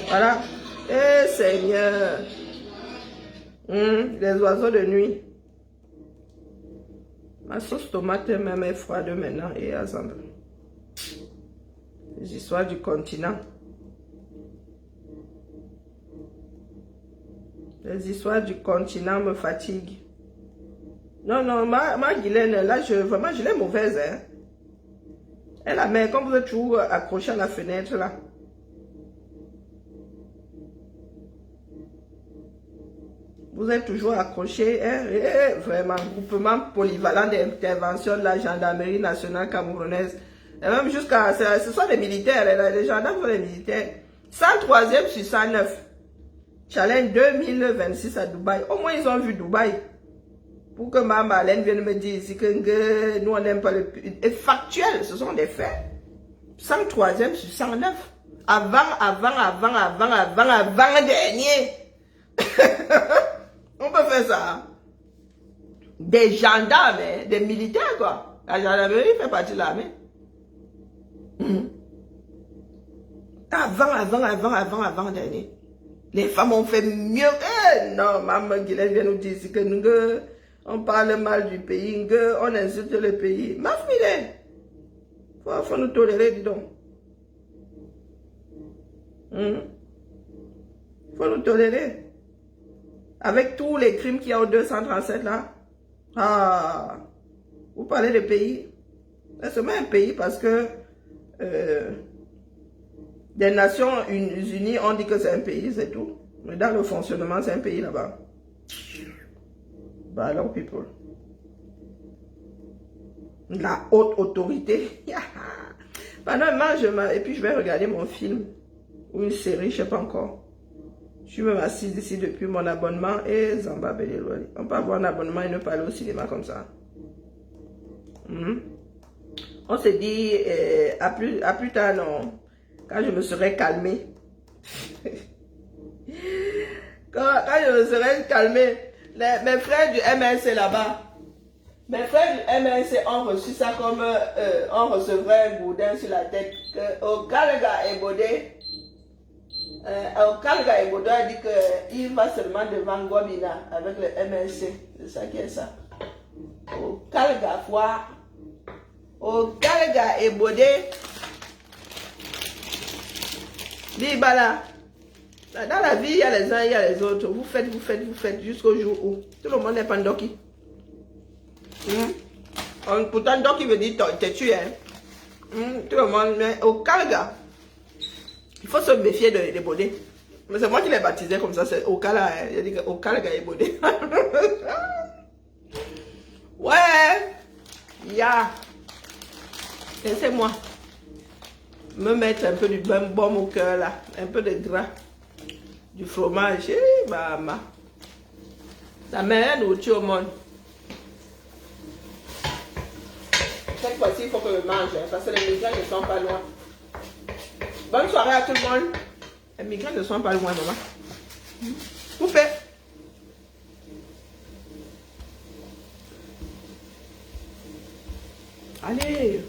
Voilà. Eh Seigneur. Les oiseaux de nuit. Ma sauce tomate même est froide maintenant et ensemble. Les histoires du continent. Les histoires du continent me fatiguent. Non, ma Guylaine, là, vraiment, je l'ai mauvaise, hein. Elle a mais comme vous êtes toujours accroché à la fenêtre, là. Vous êtes toujours accroché, hein, vraiment, groupement polyvalent d'intervention de la gendarmerie nationale camerounaise. Et même jusqu'à, ce sont les militaires, les gendarmes sont les militaires. 103e sur 109. Challenge 2026 à Dubaï. Au moins, ils ont vu Dubaï. Pour que ma Marlène vienne me dire ici que nous, on n'aime pas le pays. Et factuel, ce sont des faits. 103e sur 109. Avant dernier. On peut faire ça. Des gendarmes, hein, des militaires, quoi. La gendarmerie fait partie de l'armée. Avant dernier. Les femmes ont fait mieux. Non, maman Guylaine vient nous dire que nous, on parle mal du pays, on insulte le pays. Ma fille, faut nous tolérer, dis donc. Faut nous tolérer. Avec tous les crimes qu'il y a au 237 là. Ah, vous parlez de pays. C'est seulement un pays parce que des Nations Unies ont dit que c'est un pays, c'est tout. Mais dans le fonctionnement, c'est un pays là-bas. Bah alors, people. La haute autorité. Pendant un moment, et puis je vais regarder mon film. Ou une série, je ne sais pas encore. Je suis même assise ici depuis mon abonnement. Et Zamba Belelwali. On peut avoir un abonnement et ne pas aller au cinéma comme ça. On s'est dit, à plus tard, non. Quand je me serai calmé. quand je me serai calmé, mes frères du MLC là-bas, mes frères du MLC ont reçu ça comme on recevrait un boudin sur la tête. Au Kalga Ebodé, a dit qu'il va seulement devant Gwabina avec le MLC. C'est ça qui est ça. Au Kalga Foire, au Kalga Ebodé, Bibala, Dans la vie, il y a les uns, il y a les autres. Vous faites jusqu'au jour où tout le monde n'est pas Ndoki. Pourtant, Ndoki veut dire te tuer. Hein? Tout le monde, mais au Kalga, il faut se méfier des bonnets. Mais c'est moi qui l'ai baptisé comme ça, c'est Okala. Hein? Il a dit que Okala est bonnet. Ouais, laissez-moi me mettre un peu du bain baume au cœur là, un peu de gras, du fromage, maman. La meilleure nourriture au monde. Cette fois-ci, il faut que je mange, hein, parce que les migraines ne sont pas loin. Bonne soirée à tout le monde. Les migraines ne sont pas loin, maman. Coupez. Allez.